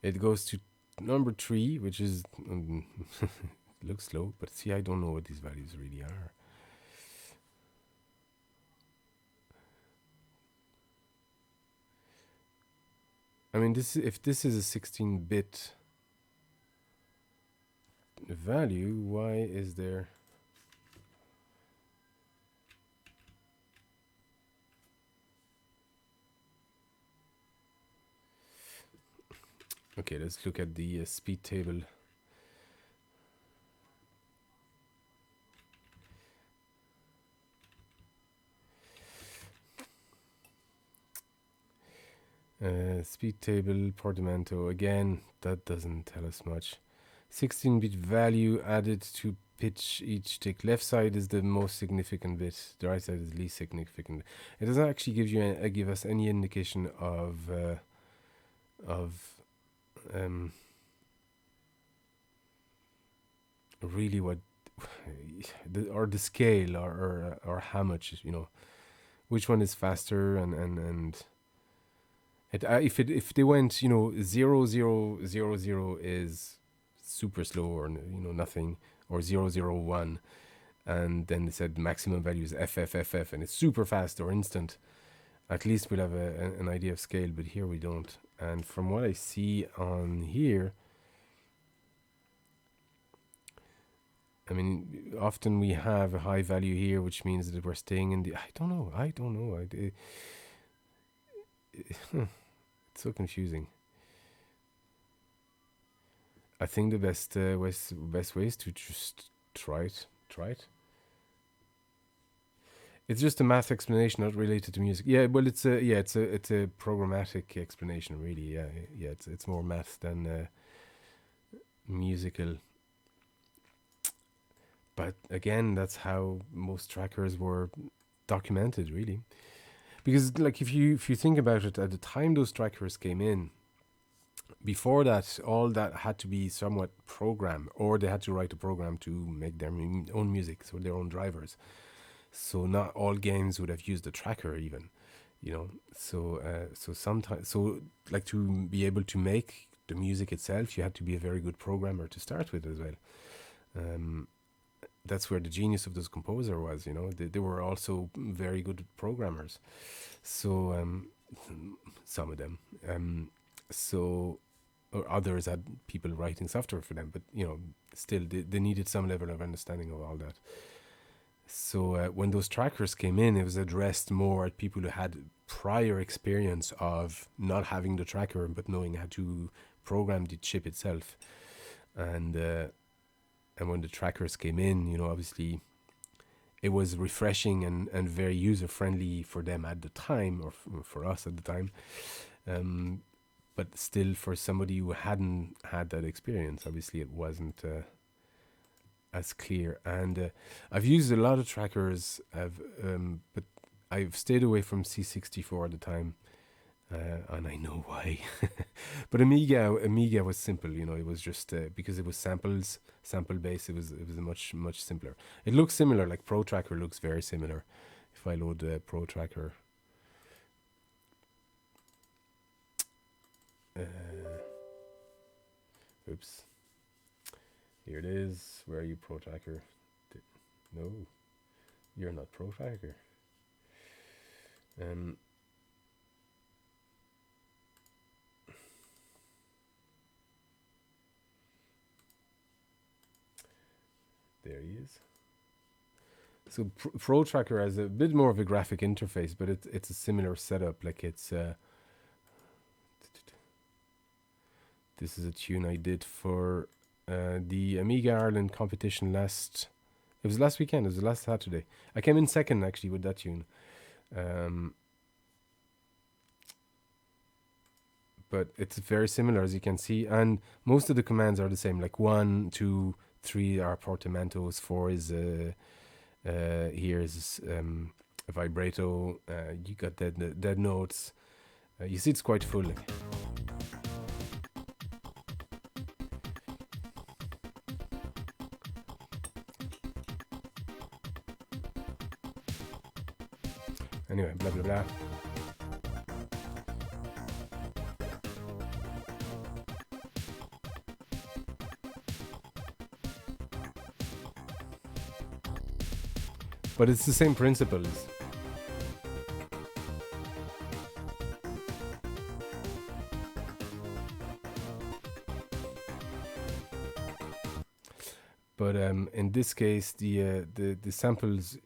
it goes to number 3, which is looks slow, but see, I don't know what these values really are. I mean, if this is a 16-bit value, why is there? Okay, let's look at the speed table. Speed table, portmanteau. Again, that doesn't tell us much. 16-bit value added to pitch each tick. Left side is the most significant bit. The right side is least significant. It doesn't actually give us any indication of really what the scale or how much, which one is faster and if they went 0000 is super slow or nothing, or 001, and then they said maximum value is FFFF and it's super fast or instant, at least we'll have an idea of scale. But here we don't. And from what I see on here, I mean, often we have a high value here, which means that we're staying in the. I don't know. It's so confusing. I think the best way is to just try it. It's just a math explanation, not related to music. Yeah, well, it's a programmatic explanation, really. Yeah, it's more math than musical. But again, that's how most trackers were documented, really. Because, like, if you think about it, at the time those trackers came in, before that, all that had to be somewhat programmed, or they had to write a program to make their own music, so their own drivers. So not all games would have used a tracker, even, So sometimes, like, to be able to make the music itself, you had to be a very good programmer to start with as well. That's where the genius of this composer was. They were also very good programmers. So some of them. Or others had people writing software for them, but still they needed some level of understanding of all that. So when those trackers came in, it was addressed more at people who had prior experience of not having the tracker but knowing how to program the chip itself. And when the trackers came in, obviously it was refreshing and very user friendly for them at the time, or for us at the time. But still, for somebody who hadn't had that experience, obviously it wasn't as clear. And I've used a lot of trackers, but I've stayed away from C64 at the time, and I know why. But Amiga was simple. You know, it was just because it was sample based. It was much simpler. It looks similar. Like Pro Tracker looks very similar. If I load Pro Tracker. Oops. Here it is. Where are you, Pro Tracker? No, you're not Pro Tracker. There he is. So Pro Tracker has a bit more of a graphic interface, but it's a similar setup. Like it's this is a tune I did for the Amiga Ireland competition last. It was last weekend. It was last Saturday. I came in second actually with that tune. But it's very similar, as you can see, and most of the commands are the same. Like 1, 2, 3 are portmanteaus. 4 is here's a vibrato. You got dead notes. You see, it's quite full. Like. Anyway, blah blah blah. But it's the same principles. But in this case, the samples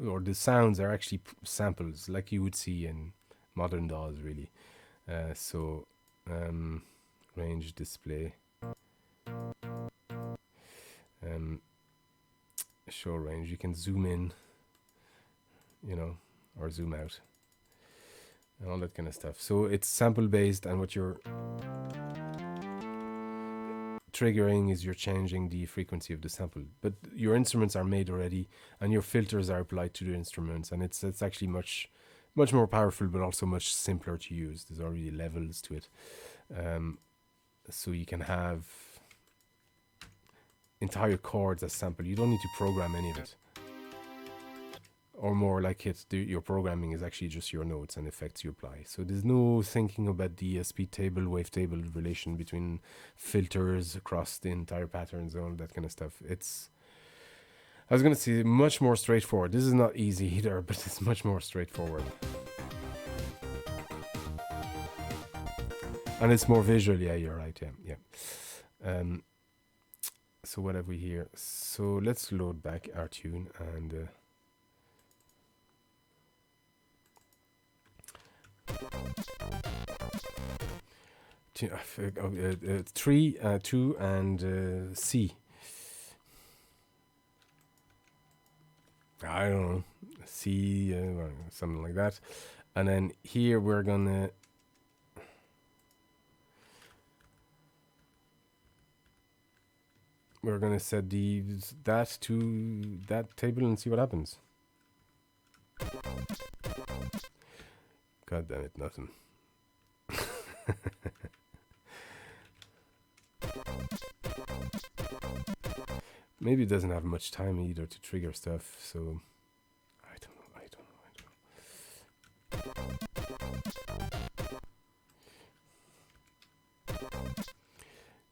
or the sounds are actually samples, like you would see in modern DAWs, really. So range display, show range. You can zoom in, you know, or zoom out, and all that kind of stuff. So it's sample based, and what you're triggering is you're changing the frequency of the sample, but your instruments are made already and your filters are applied to the instruments, and it's actually much more powerful, but also much simpler to use. There's already levels to it, so you can have entire chords as sample. You don't need to program any of it, or more like it, your programming is actually just your notes and effects you apply. So there's no thinking about the speed table, wave table relation between filters across the entire patterns, all that kind of stuff. It's, I was going to say, much more straightforward. This is not easy either, but it's much more straightforward. And it's more visual. Yeah, you're right. Yeah. So what have we here? So let's load back our tune and... 3, 2, and C. I don't know, C, something like that. And then here we're gonna set that to that table and see what happens. God damn it, nothing. Maybe it doesn't have much time either to trigger stuff, so I don't know.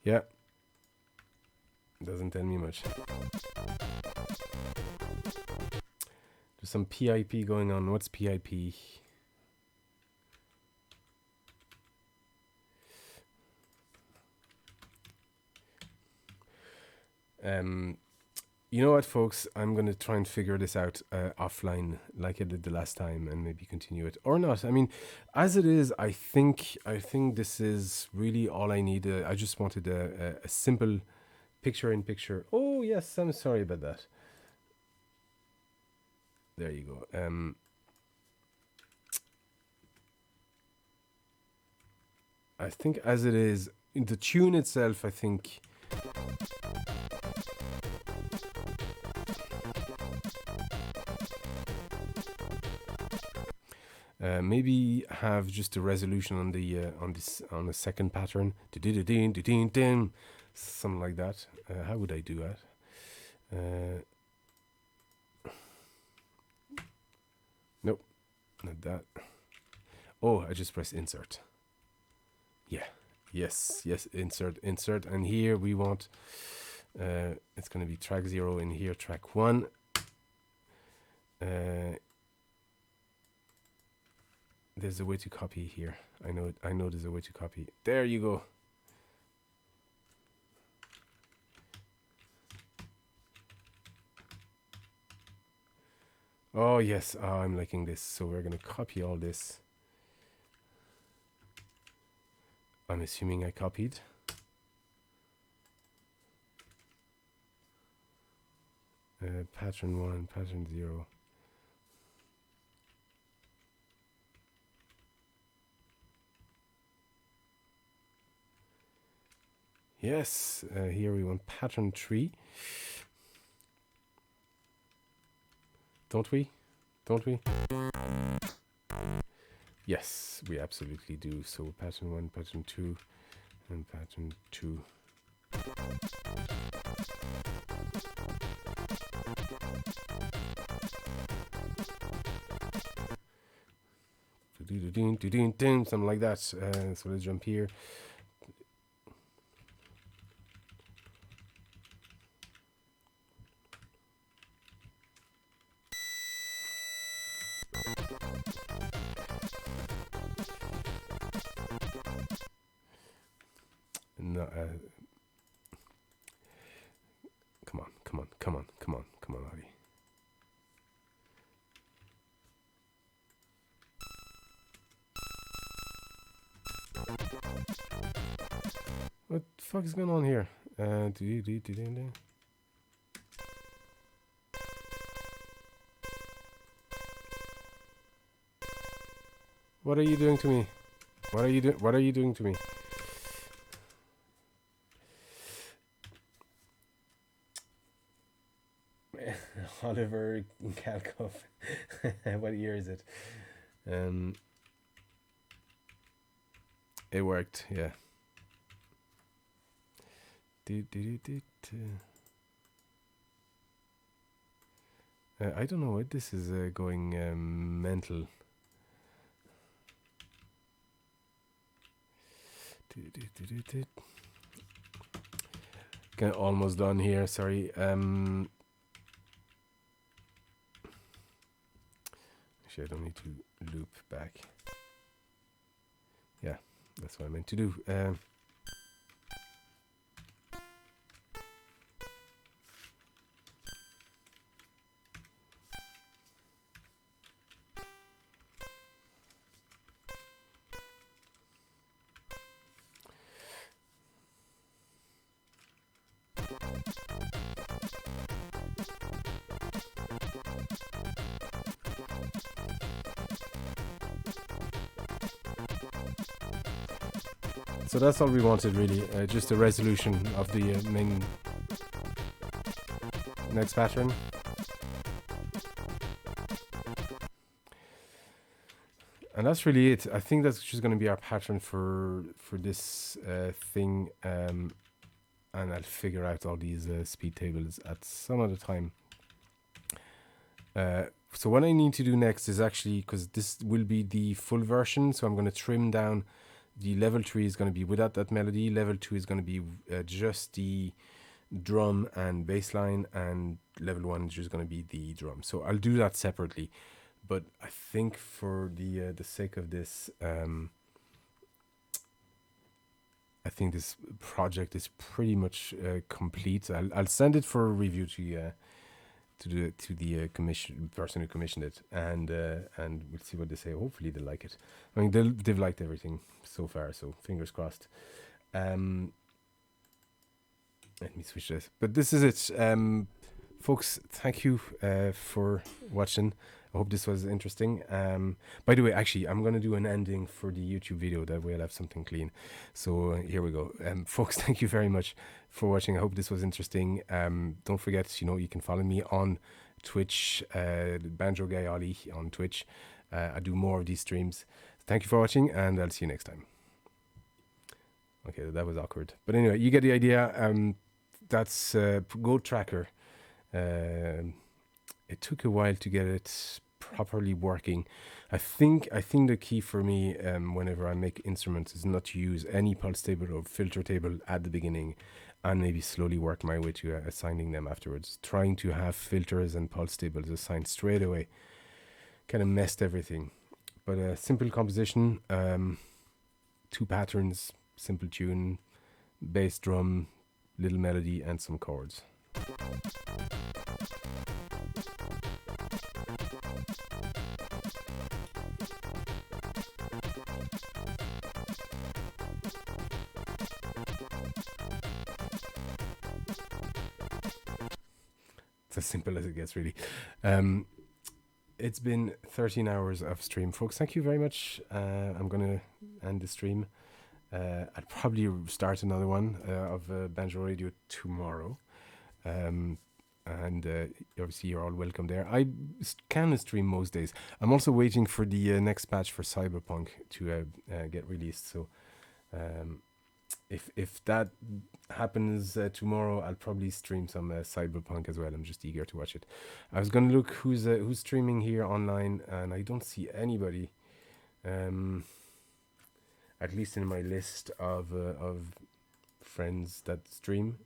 Yeah, doesn't tell me much. There's some PIP going on. What's PIP? You know what, folks? I'm going to try and figure this out offline, like I did the last time, and maybe continue it or not. I mean, as it is, I think this is really all I need. I just wanted a simple picture-in-picture. Oh yes, I'm sorry about that. There you go. I think as it is, in the tune itself, I think Maybe have just a resolution on the on the second pattern, something like that. How would I do that? Nope, not that. Oh, I just press insert. Yeah, yes, insert, and here we want it's going to be track 0 in here, track 1. There's a way to copy here. I know there's a way to copy. There you go. Oh yes, I'm liking this. So we're going to copy all this. I'm assuming I copied. Pattern 1, pattern 0. Yes, here we want pattern 3. Don't we? Yes, we absolutely do. So pattern 1, pattern 2, and pattern 2. Something like that. So let's jump here. No, come on, Ollie. What the fuck is going on here? What are you doing to me? What are you doing to me? Oliver Kalkov. What year is it? It worked, yeah. I don't know what this is going mental. Okay, almost done here. Sorry. Actually, I don't need to loop back. Yeah, that's what I meant to do. So that's all we wanted, really. Just a resolution of the main next pattern. And that's really it. I think that's just going to be our pattern for this thing. And I'll figure out all these speed tables at some other time. So what I need to do next is actually, because this will be the full version, so I'm going to trim down. The level 3 is going to be without that melody. Level 2 is going to be just the drum and bass line, and level 1 is just going to be the drum. So I'll do that separately. But I think for the sake of this, I think this project is pretty much complete. I'll send it for a review to the person who commissioned it, and we'll see what they say. Hopefully they like it. I mean, they've liked everything so far, so fingers crossed. Let me switch this. But this is it, folks. Thank you for watching. I hope this was interesting. By the way, actually, I'm going to do an ending for the YouTube video. That way I'll have something clean. So here we go. Folks, thank you very much for watching. I hope this was interesting. Don't forget, you can follow me on Twitch, Banjo Guy Ollie on Twitch. I do more of these streams. Thank you for watching, and I'll see you next time. Okay, that was awkward. But anyway, you get the idea. That's Goat Tracker. It took a while to get it properly working. I think the key for me whenever I make instruments is not to use any pulse table or filter table at the beginning, and maybe slowly work my way to assigning them afterwards. Trying to have filters and pulse tables assigned straight away kind of messed everything. But a simple composition, 2 patterns, simple tune, bass drum, little melody, and some chords. It's as simple as it gets, really. It's been 13 hours of stream, folks. Thank you very much. I'm going to end the stream. I'll probably start another one of Banjo Radio tomorrow. And obviously you're all welcome there. I can stream most days. I'm also waiting for the next patch for Cyberpunk to get released. So if that happens tomorrow, I'll probably stream some Cyberpunk as well. I'm just eager to watch it. I was going to look who's streaming here online, and I don't see anybody. At least in my list of friends that stream.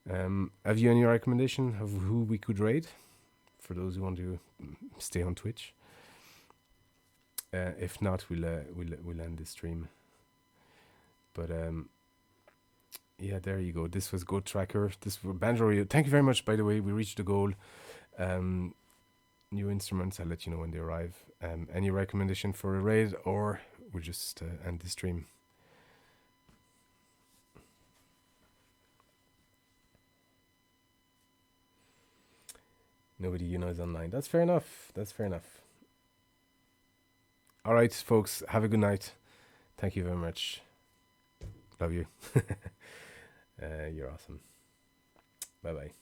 Have you any recommendation of who we could raid for those who want to stay on Twitch? If not, we'll end the stream. But yeah, there you go. This was Goat Tracker. This was Banjo Radio. Thank you very much, by the way. We reached the goal. New instruments, I'll let you know when they arrive. Any recommendation for a raid, or we'll just end the stream. Nobody you know is online. That's fair enough. That's fair enough. All right, folks. Have a good night. Thank you very much. Love you. You're awesome. Bye-bye.